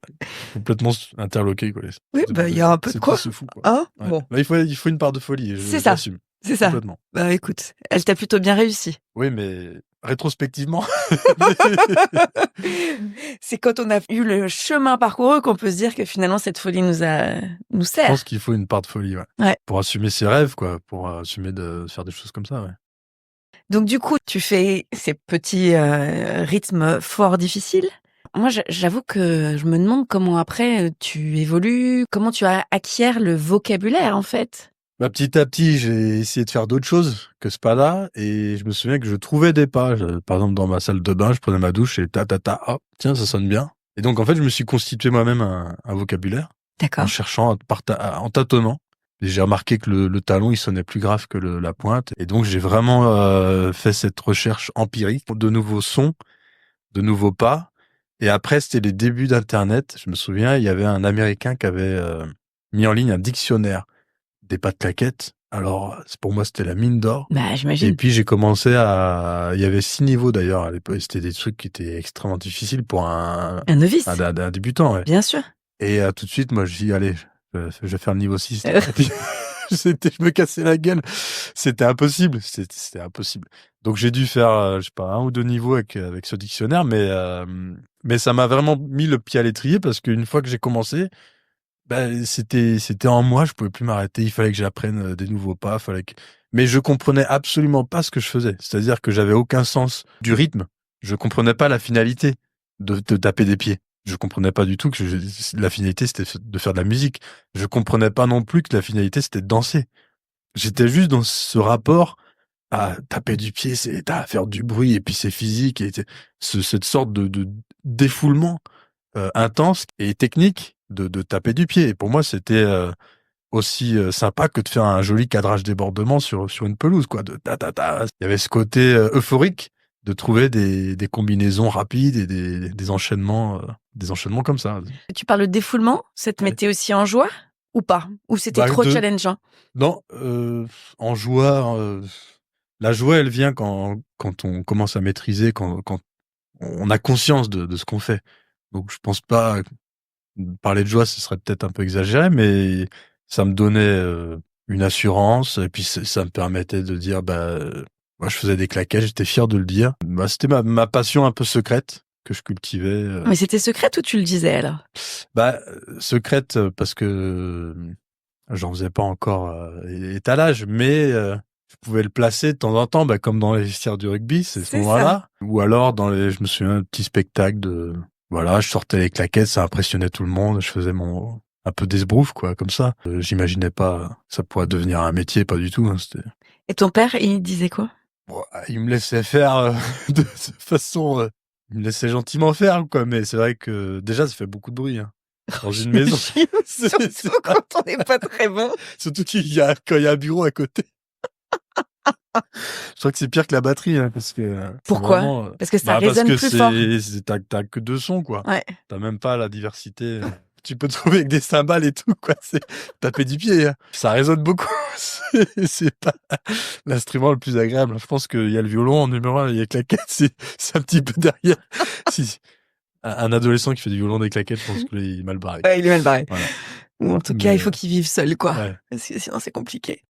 complètement interloqué, quoi. Oui, il y a un peu de quoi. C'est fou, quoi. Ah, ouais. bon. Il faut une part de folie. C'est ça. J'assume. C'est ça. Complètement. Bah écoute, elle t'a plutôt bien réussi. Oui, mais rétrospectivement, C'est quand on a eu le chemin parcouru qu'on peut se dire que finalement cette folie nous je sert. pense qu'il faut une part de folie, ouais. Ouais. Pour assumer ses rêves, quoi, pour assumer de faire des choses comme ça, ouais. Donc du coup, tu fais ces petits rythmes fort difficiles. Moi, j'avoue que je me demande comment après tu évolues, comment tu acquiers le vocabulaire en fait. Bah, petit à petit, j'ai essayé de faire d'autres choses que ce pas-là, et je me souviens que je trouvais des pas. Par exemple, dans ma salle de bain, je prenais ma douche et ah, tiens, ça sonne bien. Et donc, en fait, je me suis constitué moi-même un vocabulaire en D'accord. cherchant, en tâtonnant. Et j'ai remarqué que le talon, il sonnait plus grave que la pointe. Et donc, j'ai vraiment fait cette recherche empirique de nouveaux sons, de nouveaux pas. Et après, c'était les débuts d'Internet. Je me souviens, il y avait un Américain qui avait mis en ligne un dictionnaire des pas de claquettes. Alors, pour moi, c'était la mine d'or. Bah Et j'imagine. puis, j'ai commencé il y avait 6 niveaux d'ailleurs à l'époque. C'était des trucs qui étaient extrêmement difficiles pour un Un novice, débutant, ouais. bien sûr. Et tout de suite, moi, je dis, allez, je vais faire le niveau 6. Et puis, je me cassais la gueule. C'était impossible. C'était impossible. Donc, j'ai dû faire, je sais pas, 1 ou 2 niveaux avec ce dictionnaire, mais ça m'a vraiment mis le pied à l'étrier parce qu'une fois que j'ai commencé, c'était en moi, je pouvais plus m'arrêter, il fallait que j'apprenne des nouveaux pas, mais je comprenais absolument pas ce que je faisais. C'est-à-dire que j'avais aucun sens du rythme. Je comprenais pas la finalité de taper des pieds. Je comprenais pas du tout que la finalité c'était de faire de la musique. Je comprenais pas non plus que la finalité c'était de danser. J'étais juste dans ce rapport à taper du pied, c'est à faire du bruit et puis c'est physique et cette sorte de défoulement intense et technique de taper du pied. Et pour moi, c'était aussi sympa que de faire un joli cadrage débordement sur une pelouse, quoi. De ta ta ta. Il y avait ce côté euphorique de trouver des combinaisons rapides et des enchaînements comme ça. Tu parles de défoulement, ça te Ouais. mettait aussi en joie ou pas? Ou c'était trop challengeant? Non, en joie, la joie, elle vient quand on commence à maîtriser, quand on a conscience de ce qu'on fait. Donc je pense pas. Parler de joie, ce serait peut-être un peu exagéré, mais ça me donnait une assurance et puis ça me permettait de dire moi je faisais des claquettes, j'étais fier de le dire. C'était ma passion un peu secrète que je cultivais. Mais c'était secret ou tu le disais alors? Secrète parce que j'en faisais pas encore étalage, mais je pouvais le placer de temps en temps, comme dans les vestiaires du rugby, c'est ce C'est moment-là. Ou alors je me souviens un petit spectacle voilà, je sortais les claquettes, ça impressionnait tout le monde, je faisais un peu d'esbrouf, quoi, comme ça. J'imaginais pas ça pourrait devenir un métier, pas du tout. Hein, Et ton père, il disait quoi? Bon, il me laissait faire de façon, il me laissait gentiment faire, quoi. Mais c'est vrai que déjà, ça fait beaucoup de bruit hein, dans une maison. Surtout quand on n'est pas très bon. Surtout quand il y a un bureau à côté. Je crois que c'est pire que la batterie, hein, parce que Pourquoi? vraiment, Parce que ça résonne parce que plus fort. t'as que 2 sons, quoi. Ouais. T'as même pas la diversité. Tu peux te trouver avec des cymbales et tout, quoi. C'est taper du pied. Hein. Ça résonne beaucoup. C'est pas l'instrument le plus agréable. Je pense qu'il y a le violon en numéro 1, il y a claquettes, c'est un petit peu derrière. Si un adolescent qui fait du violon des claquettes, je pense qu'il est mal barré. Ouais, il est mal barré. Voilà. Ou en tout cas, il faut qu'il vive seul, quoi. Ouais. Parce que sinon, c'est compliqué.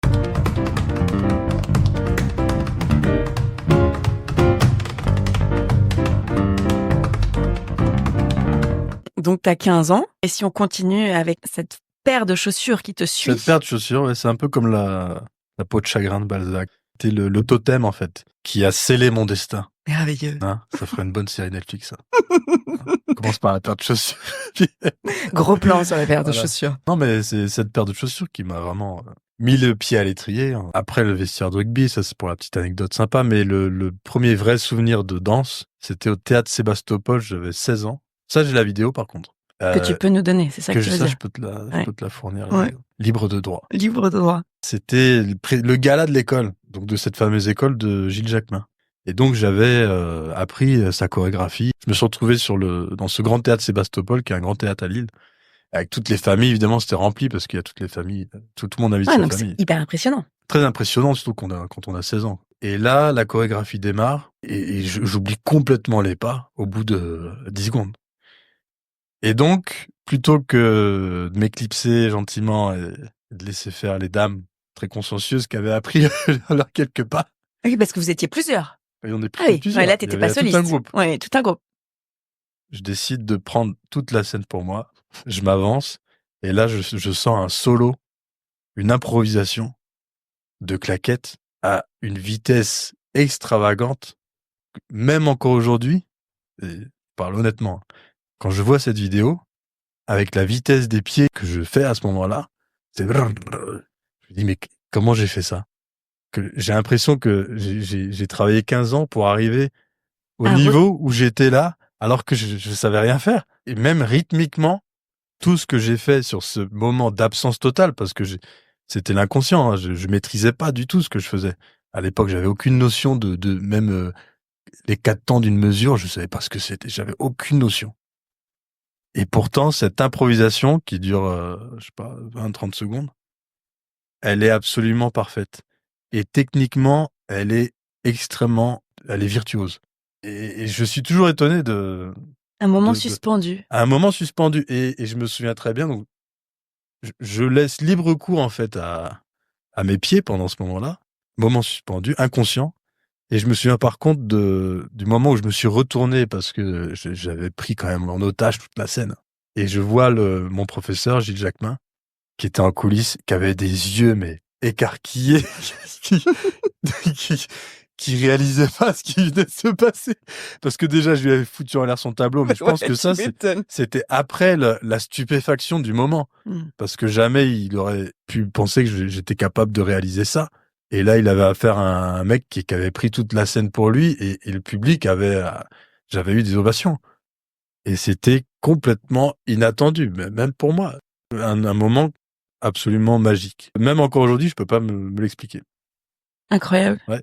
Donc, t'as 15 ans. Et si on continue avec cette paire de chaussures qui te suit? Cette paire de chaussures, ouais, c'est un peu comme la peau de chagrin de Balzac. C'était le totem, en fait, qui a scellé mon destin. Merveilleux. Hein, ça ferait une bonne série Netflix, ça. On commence par la paire de chaussures. Gros plan sur la paire de Voilà. chaussures. Non, mais c'est cette paire de chaussures qui m'a vraiment mis le pied à l'étrier. Après le vestiaire de rugby, ça c'est pour la petite anecdote sympa, mais le premier vrai souvenir de danse, c'était au théâtre Sébastopol, j'avais 16 ans. Ça, j'ai la vidéo par contre. Que tu peux nous donner, c'est ça que tu veux dire? Je peux te la fournir. Ouais. Libre de droit. Libre de droit. C'était le gala de l'école, donc de cette fameuse école de Gilles Jacquemin. Et donc j'avais appris sa chorégraphie. Je me suis retrouvé dans ce grand théâtre Sébastopol, qui est un grand théâtre à Lille, avec toutes les familles. Évidemment, c'était rempli parce qu'il y a toutes les familles, tout le monde invite sa donc famille. c'est hyper impressionnant. Très impressionnant, surtout quand on a 16 ans. Et là, la chorégraphie démarre et j'oublie complètement les pas au bout de 10 secondes. Et donc, plutôt que de m'éclipser gentiment et de laisser faire les dames très consciencieuse qui avait appris leurs quelques pas. Oui, parce que vous étiez plusieurs. Et on est Ah oui, plusieurs. ouais, là, Il y t'étais pas avait soliste. tout un groupe. Oui, tout un groupe. Je décide de prendre toute la scène pour moi. Je m'avance. Et là, je sens un solo, une improvisation de claquettes à une vitesse extravagante. Même encore aujourd'hui, et je parle honnêtement, quand je vois cette vidéo, avec la vitesse des pieds que je fais à ce moment-là, c'est... Je me dis, mais comment j'ai fait ça? Que j'ai l'impression que j'ai travaillé 15 ans pour arriver au niveau où j'étais là, alors que je savais rien faire. Et même rythmiquement, tout ce que j'ai fait sur ce moment d'absence totale, parce que c'était l'inconscient, hein, je maîtrisais pas du tout ce que je faisais. À l'époque, j'avais aucune notion de même les 4 temps d'une mesure, je savais pas ce que c'était, j'avais aucune notion. Et pourtant, cette improvisation qui dure, je sais pas, 20-30 secondes, elle est absolument parfaite. Et techniquement, elle est virtuose. Et je suis toujours étonné un moment suspendu. À un moment suspendu. Et je me souviens très bien, donc, je laisse libre cours, en fait, à mes pieds pendant ce moment-là. Moment suspendu, inconscient. Et je me souviens par contre du moment où je me suis retourné parce que j'avais pris quand même en otage toute la scène. Et je vois mon professeur, Gilles Jacquemin, qui était en coulisses, qui avait des yeux, mais écarquillés, qui réalisait pas ce qui venait de se passer. Parce que déjà, je lui avais foutu en l'air son tableau, mais je pense que ça, c'était après la stupéfaction du moment. Parce que jamais il aurait pu penser que j'étais capable de réaliser ça. Et là, il avait affaire à un mec qui avait pris toute la scène pour lui, et le public j'avais eu des ovations. Et c'était complètement inattendu, même pour moi. Un moment absolument magique. Même encore aujourd'hui, je peux pas me l'expliquer. Incroyable. Ouais.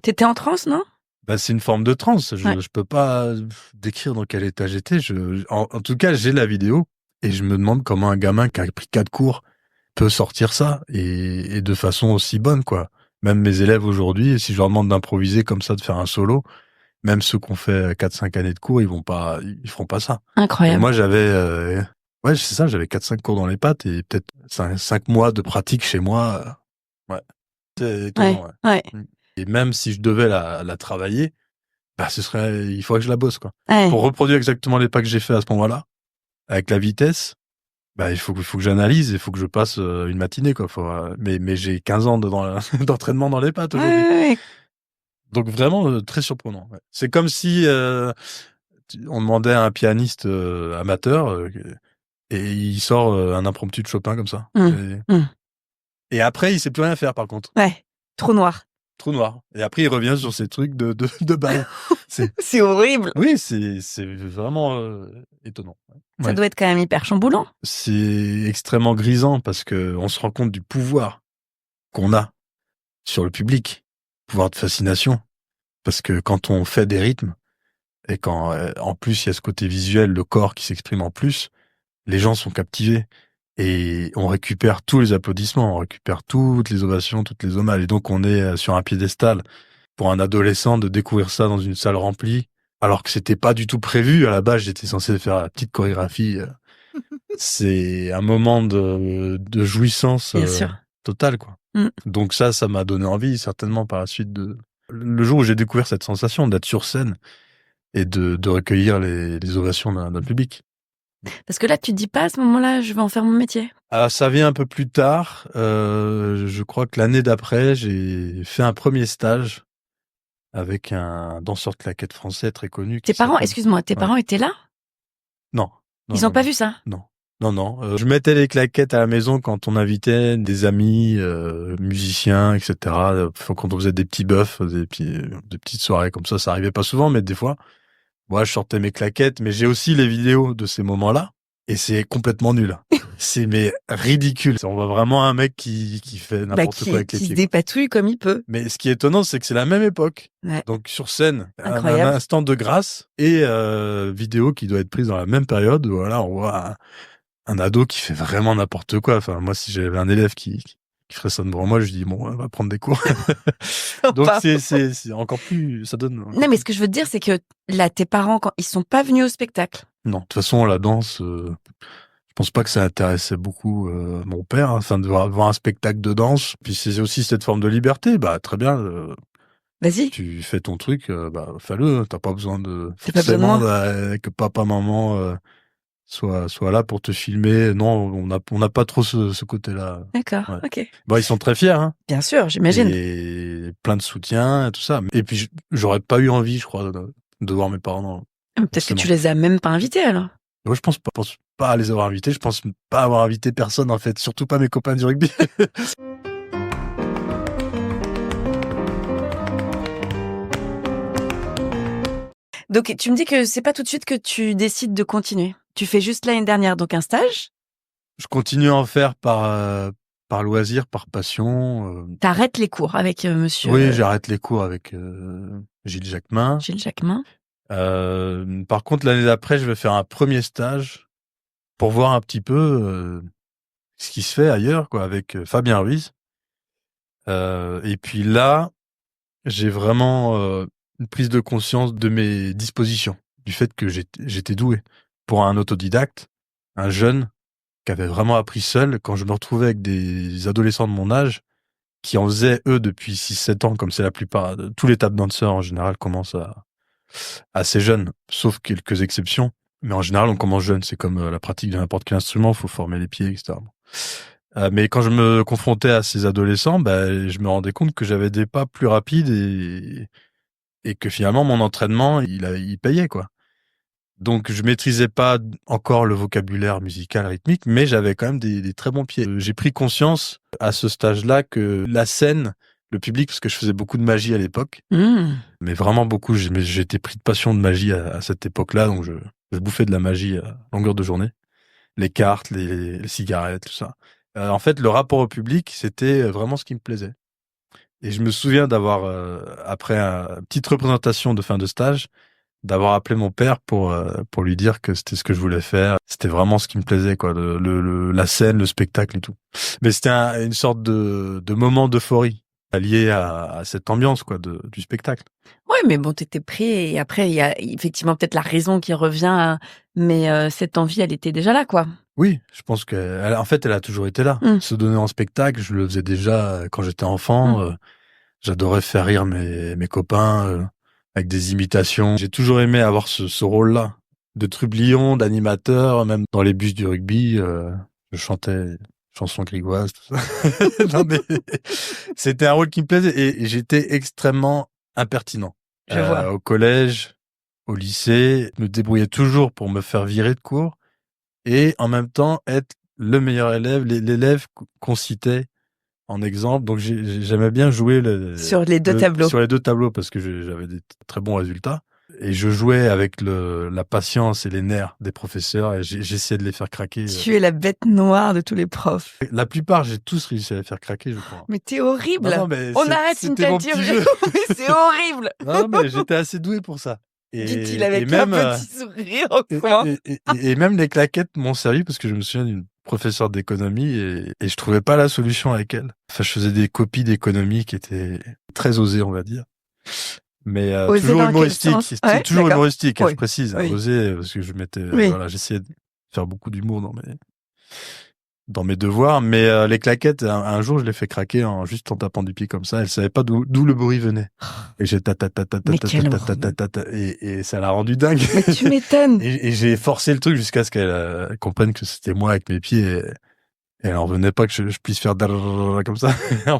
T'étais en transe, non? Bah, c'est une forme de transe. Je peux pas décrire dans quel état j'étais. En tout cas, j'ai la vidéo et je me demande comment un gamin qui a pris 4 cours peut sortir ça et de façon aussi bonne, quoi. Même mes élèves aujourd'hui, si je leur demande d'improviser comme ça, de faire un solo, même ceux qui ont fait 4-5 années de cours, ils feront pas ça. Incroyable. Et moi, j'avais, ouais, c'est ça, j'avais 4-5 cours dans les pattes et peut-être 5 mois de pratique chez moi. Ouais. C'est étonnant, ouais. Et même si je devais la travailler, bah, il faudrait que je la bosse, quoi. Ouais. Pour reproduire exactement les pas que j'ai fait à ce moment-là, avec la vitesse, bah, il faut que j'analyse, il faut que je passe une matinée, quoi. Mais j'ai 15 ans d'entraînement dans les pattes aujourd'hui. Ouais. Donc vraiment très surprenant. Ouais. C'est comme si on demandait à un pianiste amateur et il sort un impromptu de Chopin comme ça. Et après, il sait plus rien faire, par contre. Ouais. Trou noir. Trou noir. Et après, il revient sur ces trucs de balle. C'est horrible. Oui, c'est vraiment étonnant. Ça doit être quand même hyper chamboulant. C'est extrêmement grisant parce que on se rend compte du pouvoir qu'on a sur le public, pouvoir de fascination. Parce que quand on fait des rythmes et quand en plus il y a ce côté visuel, le corps qui s'exprime en plus, les gens sont captivés et on récupère tous les applaudissements, on récupère toutes les ovations, toutes les hommages. Et donc on est sur un piédestal. Pour un adolescent de découvrir ça dans une salle remplie, alors que c'était pas du tout prévu. À la base, j'étais censé faire la petite chorégraphie. C'est un moment de jouissance totale, quoi. Donc ça m'a donné envie, certainement par la suite le jour où j'ai découvert cette sensation d'être sur scène et de recueillir les ovations d'un public. Parce que là, tu te dis pas à ce moment-là, je vais en faire mon métier. Alors, ça vient un peu plus tard. Je crois que l'année d'après, j'ai fait un premier stage avec un danseur de claquettes français très connu. Tes parents étaient là? Non. Ils ont pas vu ça? Non. Je mettais les claquettes à la maison quand on invitait des amis, musiciens, etc. Quand on faisait des petits bœufs, des petites soirées comme ça arrivait pas souvent, mais des fois. Moi, je sortais mes claquettes, mais j'ai aussi les vidéos de ces moments-là. Et c'est complètement nul. C'est ridicule. On voit vraiment un mec qui fait n'importe quoi avec les pieds. Qui se dépatouille comme il peut. Mais ce qui est étonnant, c'est que c'est la même époque. Ouais. Donc sur scène, un instant de grâce et vidéo qui doit être prise dans la même période. Voilà, on voit un ado qui fait vraiment n'importe quoi. Enfin, moi, si j'avais un élève qui ferait ça devant moi, je dis bon, on va prendre des cours. Donc c'est encore plus, ça donne. Non, mais ce que je veux te dire, c'est que là, tes parents, quand ils sont pas venus au spectacle. Non, de toute façon, la danse, je pense pas que ça intéressait beaucoup mon père, hein, enfin de voir un spectacle de danse. Puis c'est aussi cette forme de liberté. Bah très bien, Vas-y, tu fais ton truc, bah fais-le. T'as pas besoin de t'as pas besoin de forcément moi. que papa maman soit là pour te filmer. Non, on n'a pas trop ce côté-là. D'accord, Ouais. ok. Bon, ils sont très fiers, hein, Bien sûr, j'imagine. et plein de soutien et tout ça. Et puis j'aurais pas eu envie, je crois, de voir mes parents. Non, Peut-être que forcément. tu les as même pas invités alors. Moi, je pense pas à les avoir invités. Je pense pas avoir invité personne, en fait. Surtout pas mes copains du rugby. Donc tu me dis que c'est pas tout de suite que tu décides de continuer. Tu fais juste l'année dernière donc un stage. Je continue à en faire par loisir, par passion. T'arrêtes les cours avec monsieur Oui, j'arrête les cours avec Gilles Jacquemin. Gilles Jacquemin. Par contre, l'année d'après, je vais faire un premier stage pour voir un petit peu ce qui se fait ailleurs, quoi, avec Fabien Ruiz. Et puis là, j'ai vraiment une prise de conscience de mes dispositions, du fait que j'étais doué. Pour un autodidacte, un jeune qui avait vraiment appris seul, quand je me retrouvais avec des adolescents de mon âge, qui en faisaient, eux, depuis 6-7 ans, comme c'est la plupart, tous les tap dancers en général commencent assez jeunes, sauf quelques exceptions. Mais en général, on commence jeune. C'est comme la pratique de n'importe quel instrument, faut former les pieds, etc. Mais quand je me confrontais à ces adolescents, bah, je me rendais compte que j'avais des pas plus rapides et que finalement, mon entraînement, il payait, quoi. Donc, je maîtrisais pas encore le vocabulaire musical rythmique, mais j'avais quand même des très bons pieds. J'ai pris conscience à ce stage-là que la scène, le public, parce que je faisais beaucoup de magie à l'époque, mais vraiment beaucoup. J'étais pris de passion de magie à cette époque-là, donc je bouffais de la magie à longueur de journée. Les cartes, les cigarettes, tout ça. En fait, le rapport au public, c'était vraiment ce qui me plaisait. Et je me souviens d'avoir, après une petite représentation de fin de stage, d'avoir appelé mon père pour lui dire que c'était ce que je voulais faire. C'était vraiment ce qui me plaisait, quoi, la scène, le spectacle et tout. Mais c'était une sorte de moment d'euphorie lié à cette ambiance, quoi, du spectacle. Ouais, mais bon, t'étais prêt et après il y a effectivement peut-être la raison qui revient, mais cette envie, elle était déjà là, quoi. Oui, je pense en fait, elle a toujours été là. Se donner en spectacle, je le faisais déjà quand j'étais enfant. J'adorais faire rire mes copains avec des imitations. J'ai toujours aimé avoir ce rôle-là de trublion, d'animateur, même dans les bus du rugby. Je chantais chansons grivoises, tout ça. Non, mais c'était un rôle qui me plaisait et j'étais extrêmement impertinent. Je vois. Au collège, au lycée, je me débrouillais toujours pour me faire virer de cours et en même temps être le meilleur élève, l'élève qu'on citait en exemple. Donc j'aimais bien jouer Sur les deux tableaux. sur les deux tableaux parce que j'avais des très bons résultats et je jouais avec la patience et les nerfs des professeurs et j'essayais de les faire craquer. Tu es la bête noire de tous les profs. La plupart, j'ai tous réussi à les faire craquer, je crois. Mais t'es horrible. Non, mais On arrête une c'était telle mon petit durée. jeu. Mais c'est horrible. Non, mais j'étais assez doué pour ça. Dit-il avec un petit sourire au coin. Et même les claquettes m'ont servi parce que je me souviens d'une professeure d'économie et je trouvais pas la solution avec elle. Enfin, je faisais des copies d'économie qui étaient très osées, on va dire. Mais toujours humoristique. C'était toujours humoristique, hein, je précise. Oui. Osé parce que voilà, j'essayais de faire beaucoup d'humour dans mes devoirs, mais les claquettes, un jour, je les fais craquer juste en tapant du pied comme ça. Elle savait pas d'où le bruit venait. Et j'ai et ça l'a rendu dingue. Mais tu m'étonnes. Et j'ai forcé le truc jusqu'à ce qu'elle comprenne que c'était moi avec mes pieds. Et elle en revenait pas que je puisse faire comme ça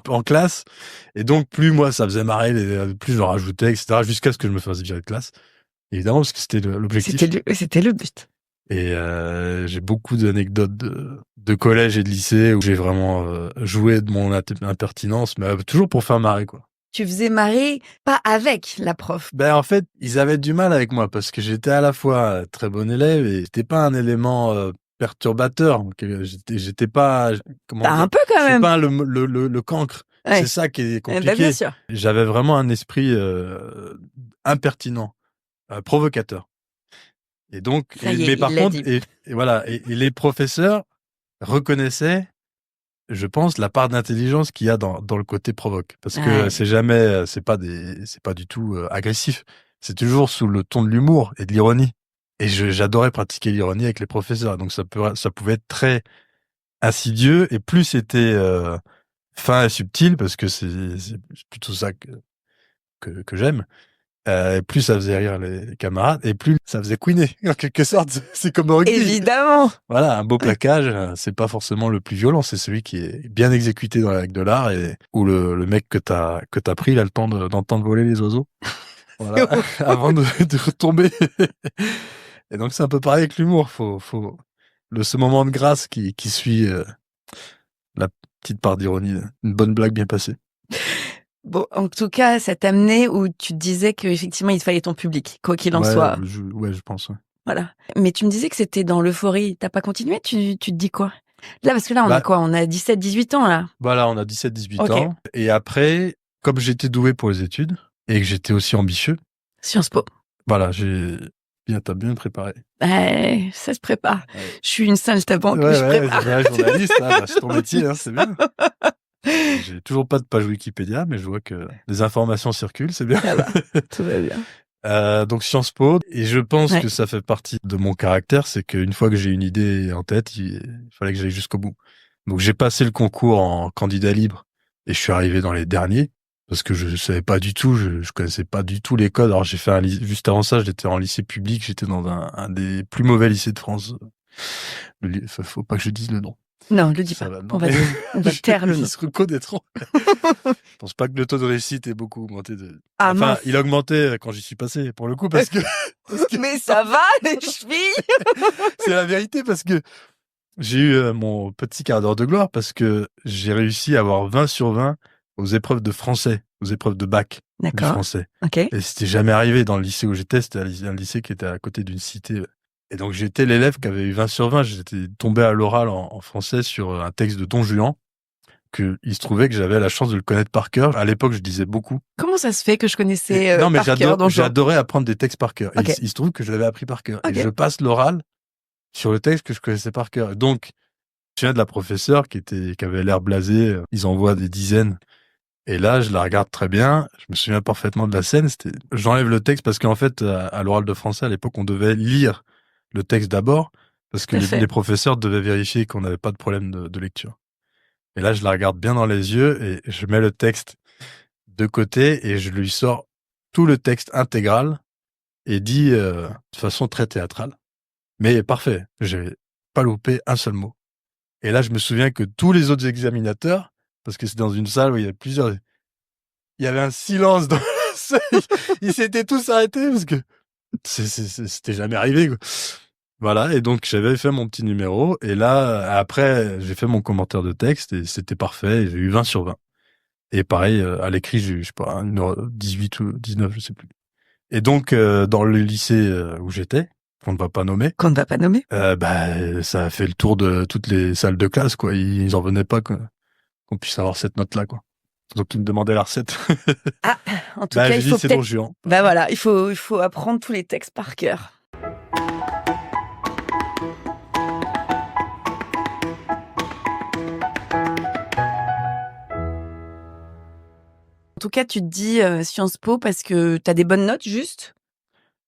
en classe. Et donc, plus moi, ça faisait marrer, plus je rajoutais, etc., jusqu'à ce que je me fasse virer de classe. Évidemment, parce que c'était l'objectif. C'était le but. Et j'ai beaucoup d'anecdotes de collège et de lycée où j'ai vraiment joué de mon impertinence, mais toujours pour faire marrer, quoi. Tu faisais marrer, pas avec la prof. Ben en fait, ils avaient du mal avec moi parce que j'étais à la fois très bon élève et j'étais pas un élément perturbateur. J'étais pas un peu quand même. C'est pas le cancre. Ouais. C'est ça qui est compliqué. Bien sûr. J'avais vraiment un esprit impertinent, provocateur. Et donc, mais par contre, et voilà, et les professeurs reconnaissaient, je pense, la part d'intelligence qu'il y a dans le côté provoque, parce que c'est pas du tout agressif. C'est toujours sous le ton de l'humour et de l'ironie. Et j'adorais pratiquer l'ironie avec les professeurs. Donc ça pouvait être très insidieux, et plus c'était fin et subtil, parce que c'est plutôt ça que j'aime. Plus ça faisait rire les camarades, et plus ça faisait couiner. En quelque sorte, c'est comme au rugby. Évidemment. Voilà, un beau plaquage, c'est pas forcément le plus violent, c'est celui qui est bien exécuté dans la règle de l'art, et où le mec que t'as pris, il a le temps d'entendre voler les oiseaux. Voilà, avant de retomber. Et donc c'est un peu pareil avec l'humour. Faut ce moment de grâce qui suit la petite part d'ironie, une bonne blague bien passée. Bon, en tout cas, ça t'a amené où tu te disais qu'effectivement, il te fallait ton public, quoi qu'il en soit. Je pense, ouais. Voilà. Mais tu me disais que c'était dans l'euphorie. T'as pas continué? Tu te dis quoi? Là, parce que là, on a quoi? On a 17, 18 ans, là. Voilà, on a 17, 18 ans. Et après, comme j'étais doué pour les études, et que j'étais aussi ambitieux. Sciences Po. Voilà, t'as bien préparé. Ça se prépare. Ouais. Je suis une saltimbanque, mais je prépare. Ouais, journaliste, c'est ton métier, c'est bien. J'ai toujours pas de page Wikipédia, mais je vois que les informations circulent, c'est bien. Ça va, tout va bien. Donc Sciences Po, et je pense que ça fait partie de mon caractère, c'est qu'une fois que j'ai une idée en tête, il fallait que j'aille jusqu'au bout. Donc j'ai passé le concours en candidat libre, et je suis arrivé dans les derniers, parce que je savais pas du tout, je connaissais pas du tout les codes. Alors j'ai fait juste avant ça, j'étais en lycée public, j'étais dans un des plus mauvais lycées de France. Faut pas que je dise le nom. Non, le dis pas. On va taire le nom. Ils se reconnaîtront. Je pense pas que le taux de réussite ait beaucoup augmenté. Enfin, il a augmenté quand j'y suis passé, pour le coup, parce que... Mais ça va, les chevilles. C'est la vérité, parce que j'ai eu mon petit quart d'heure de gloire, parce que j'ai réussi à avoir 20 sur 20 aux épreuves de français, aux épreuves de bac du français. Okay. Et c'était jamais arrivé dans le lycée où j'étais. C'était un lycée qui était à côté d'une cité. Et donc j'étais l'élève qui avait eu 20 sur 20. J'étais tombé à l'oral en français sur un texte de Don Juan, que il se trouvait que j'avais la chance de le connaître par cœur. À l'époque, je lisais beaucoup. Comment ça se fait que je connaissais non, mais par cœur Don Juan? J'adorais apprendre des textes par cœur. Okay. Et il se trouve que je l'avais appris par cœur. Okay. Et je passe l'oral sur le texte que je connaissais par cœur. Donc, je viens de la professeure qui avait l'air blasée. Ils envoient des dizaines. Et là, je la regarde très bien. Je me souviens parfaitement de la scène. J'enlève le texte parce qu'en fait, à l'oral de français, à l'époque, on devait lire le texte d'abord, parce que les professeurs devaient vérifier qu'on n'avait pas de problème de lecture. Et là, je la regarde bien dans les yeux et je mets le texte de côté et je lui sors tout le texte intégral et dis de façon très théâtrale. Mais parfait, j'ai pas loupé un seul mot. Et là, je me souviens que tous les autres examinateurs, parce que c'est dans une salle où il y a plusieurs... Il y avait un silence dans la salle. Ils s'étaient tous arrêtés parce que c'était jamais arrivé, quoi. Voilà, et donc j'avais fait mon petit numéro, et là, après, j'ai fait mon commentaire de texte, et c'était parfait, et j'ai eu 20 sur 20. Et pareil, à l'écrit, j'ai eu, je sais pas, 18 ou 19, je sais plus. Et donc, dans le lycée où j'étais, qu'on ne va pas nommer. Ça a fait le tour de toutes les salles de classe, quoi. Ils en venaient pas qu'on puisse avoir cette note-là, quoi. Donc, ils me demandaient la recette. En tout cas, il faut c'est Don Juan. Voilà, il faut apprendre tous les textes par cœur. En tout cas, tu te dis Sciences Po parce que tu as des bonnes notes, juste?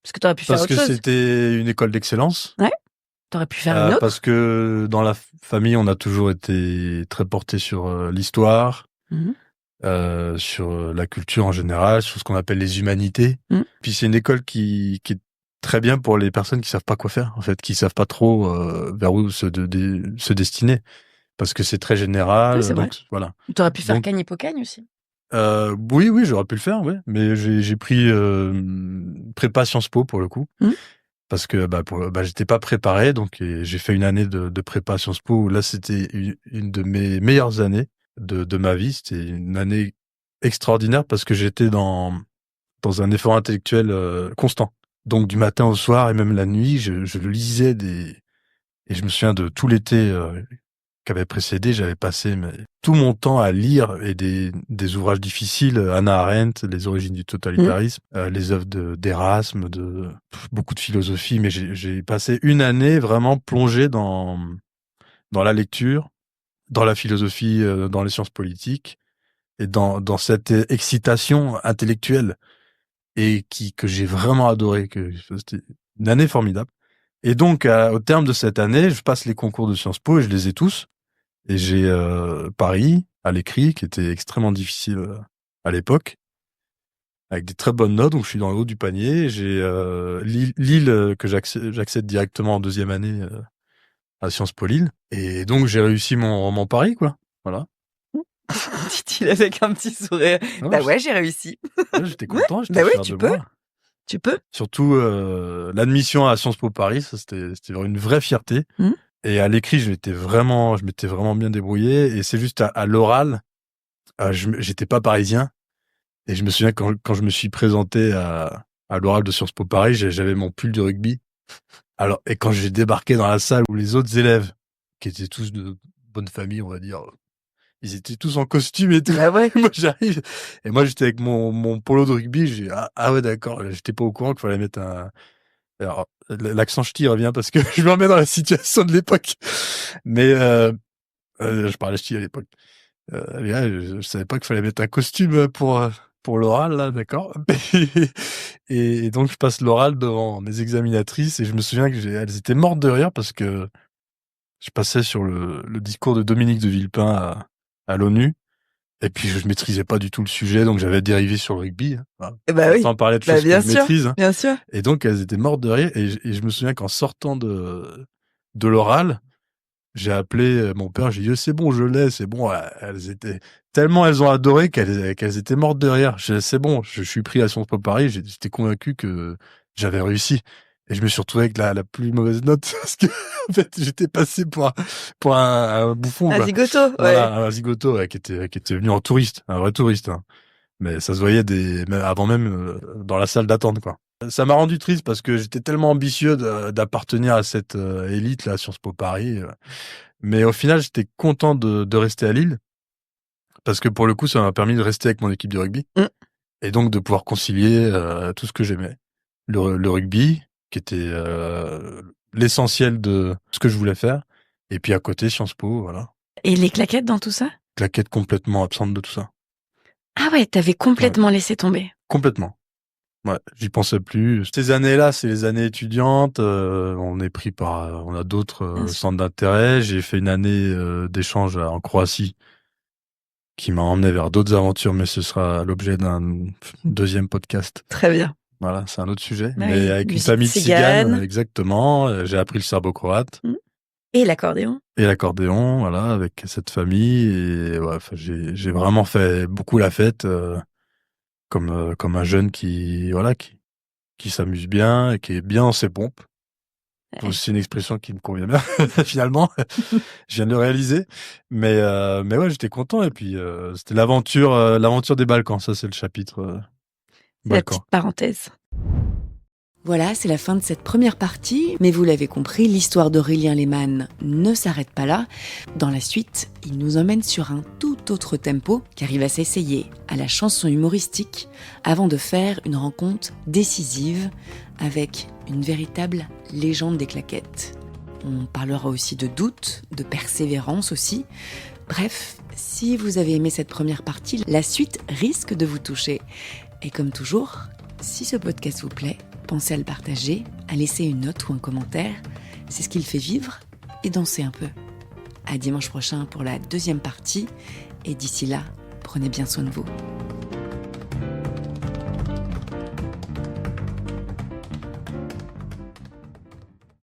Parce que tu aurais pu faire autre chose. Parce que c'était une école d'excellence. Ouais. Tu aurais pu faire une autre. Parce que dans la famille, on a toujours été très porté sur l'histoire, sur la culture en général, sur ce qu'on appelle les humanités. Puis c'est une école qui est très bien pour les personnes qui savent pas quoi faire, en fait, qui savent pas trop vers où se destiner. Parce que c'est très général. Oui, c'est vrai. Voilà. Tu aurais pu faire Cagnes-Hippocagne aussi. Oui, j'aurais pu le faire, ouais. Mais j'ai pris prépa Sciences Po pour le coup. Parce que j'étais pas préparé, donc j'ai fait une année de prépa Sciences Po, où là c'était une de mes meilleures années de ma vie. C'était une année extraordinaire parce que j'étais dans un effort intellectuel constant. Donc du matin au soir et même la nuit, je lisais et je me souviens de tout l'été qui avait précédé, j'avais passé tout mon temps à lire et des ouvrages difficiles, Hannah Arendt, Les origines du totalitarisme, les œuvres d'Erasme, beaucoup de philosophie, mais j'ai passé une année vraiment plongé dans la lecture, dans la philosophie, dans les sciences politiques et dans cette excitation intellectuelle et que j'ai vraiment adoré, que c'était une année formidable. Et donc, au terme de cette année, je passe les concours de Sciences Po et je les ai tous. Et j'ai Paris à l'écrit, qui était extrêmement difficile à l'époque, avec des très bonnes notes. Donc, je suis dans le haut du panier. J'ai Lille que j'accède directement en deuxième année à Sciences Po Lille. Et donc, j'ai réussi mon pari, quoi. Voilà. Dit-il avec un petit sourire. Non, Bah ouais, j'ai réussi. Ouais, j'étais content, j'étais Bah oui, fier tu de peux. moi. Tu peux. Surtout l'admission à Sciences Po Paris, ça c'était une vraie fierté. Et à l'écrit, je m'étais vraiment bien débrouillé. Et c'est juste à l'oral, j'étais pas parisien. Et je me souviens quand je me suis présenté à l'oral de Sciences Po Paris, j'avais mon pull de rugby. Alors, et quand j'ai débarqué dans la salle où les autres élèves, qui étaient tous de bonne famille, on va dire, ils étaient tous en costume et tout. Bah ouais. Moi, j'arrive. Et moi, j'étais avec mon polo de rugby. Ah ouais, d'accord. J'étais pas au courant qu'il fallait mettre alors, l'accent ch'ti revient parce que je me remets dans la situation de l'époque. Mais, je parlais ch'ti à l'époque. Mais là, je savais pas qu'il fallait mettre un costume pour l'oral, là, d'accord. Et donc, je passe l'oral devant mes examinatrices et je me souviens elles étaient mortes de rire parce que je passais sur le discours de Dominique de Villepin à l'ONU. Et puis, je maîtrisais pas du tout le sujet, donc j'avais dérivé sur le rugby. Hein. Bah oui. Sans parler de Bah choses que bien je sûr. maîtrise. Hein. Bien sûr. Et donc, elles étaient mortes de rire. Et je me souviens qu'en sortant de l'oral, j'ai appelé mon père, j'ai dit, c'est bon, je l'ai, c'est bon. Elles ont adoré qu'elles étaient mortes de rire. C'est bon, je suis pris à Sciences Po Paris, j'étais convaincu que j'avais réussi. Et je me suis retrouvé avec la plus mauvaise note parce que, en fait, j'étais passé pour un bouffon, Un quoi. zigoto, ouais. Voilà, un zigoto, ouais, qui était venu en touriste, un vrai touriste, hein. Mais ça se voyait avant même dans la salle d'attente, quoi. Ça m'a rendu triste parce que j'étais tellement ambitieux d'appartenir à cette élite là, Sciences Po Paris. Mais au final, j'étais content de rester à Lille parce que pour le coup, ça m'a permis de rester avec mon équipe de rugby et donc de pouvoir concilier tout ce que j'aimais. Le rugby, qui était l'essentiel de ce que je voulais faire, et puis à côté Sciences Po, voilà. Et les claquettes dans tout ça? Claquette complètement absente de tout ça. Ah ouais, t'avais complètement laissé tomber. Complètement. Ouais, j'y pensais plus. Ces années-là, c'est les années étudiantes. On est pris on a d'autres centres d'intérêt. J'ai fait une année d'échange en Croatie qui m'a emmené vers d'autres aventures, mais ce sera l'objet d'un deuxième podcast. Très bien. Voilà, c'est un autre sujet. Bah mais oui, avec une musique famille de ciganes, tzigane. exactement. J'ai appris le serbo-croate. Et l'accordéon. Et l'accordéon, voilà, avec cette famille. Et ouais, j'ai vraiment fait beaucoup la fête, comme un jeune qui s'amuse bien et qui est bien dans ses pompes. Ouais. C'est une expression qui me convient bien, finalement. Je viens de le réaliser. Mais ouais, j'étais content. Et puis, c'était l'aventure des Balkans. Ça, c'est le chapitre C'est la Balkans. petite parenthèse. Voilà, c'est la fin de cette première partie, mais vous l'avez compris, l'histoire d'Aurélien Lehmann ne s'arrête pas là. Dans la suite, il nous emmène sur un tout autre tempo, car il va s'essayer à la chanson humoristique avant de faire une rencontre décisive avec une véritable légende des claquettes. On parlera aussi de doute, de persévérance aussi. Bref, si vous avez aimé cette première partie, la suite risque de vous toucher. Et comme toujours, si ce podcast vous plaît, pensez à le partager, à laisser une note ou un commentaire. C'est ce qui le fait vivre et danser un peu. À dimanche prochain pour la deuxième partie. Et d'ici là, prenez bien soin de vous.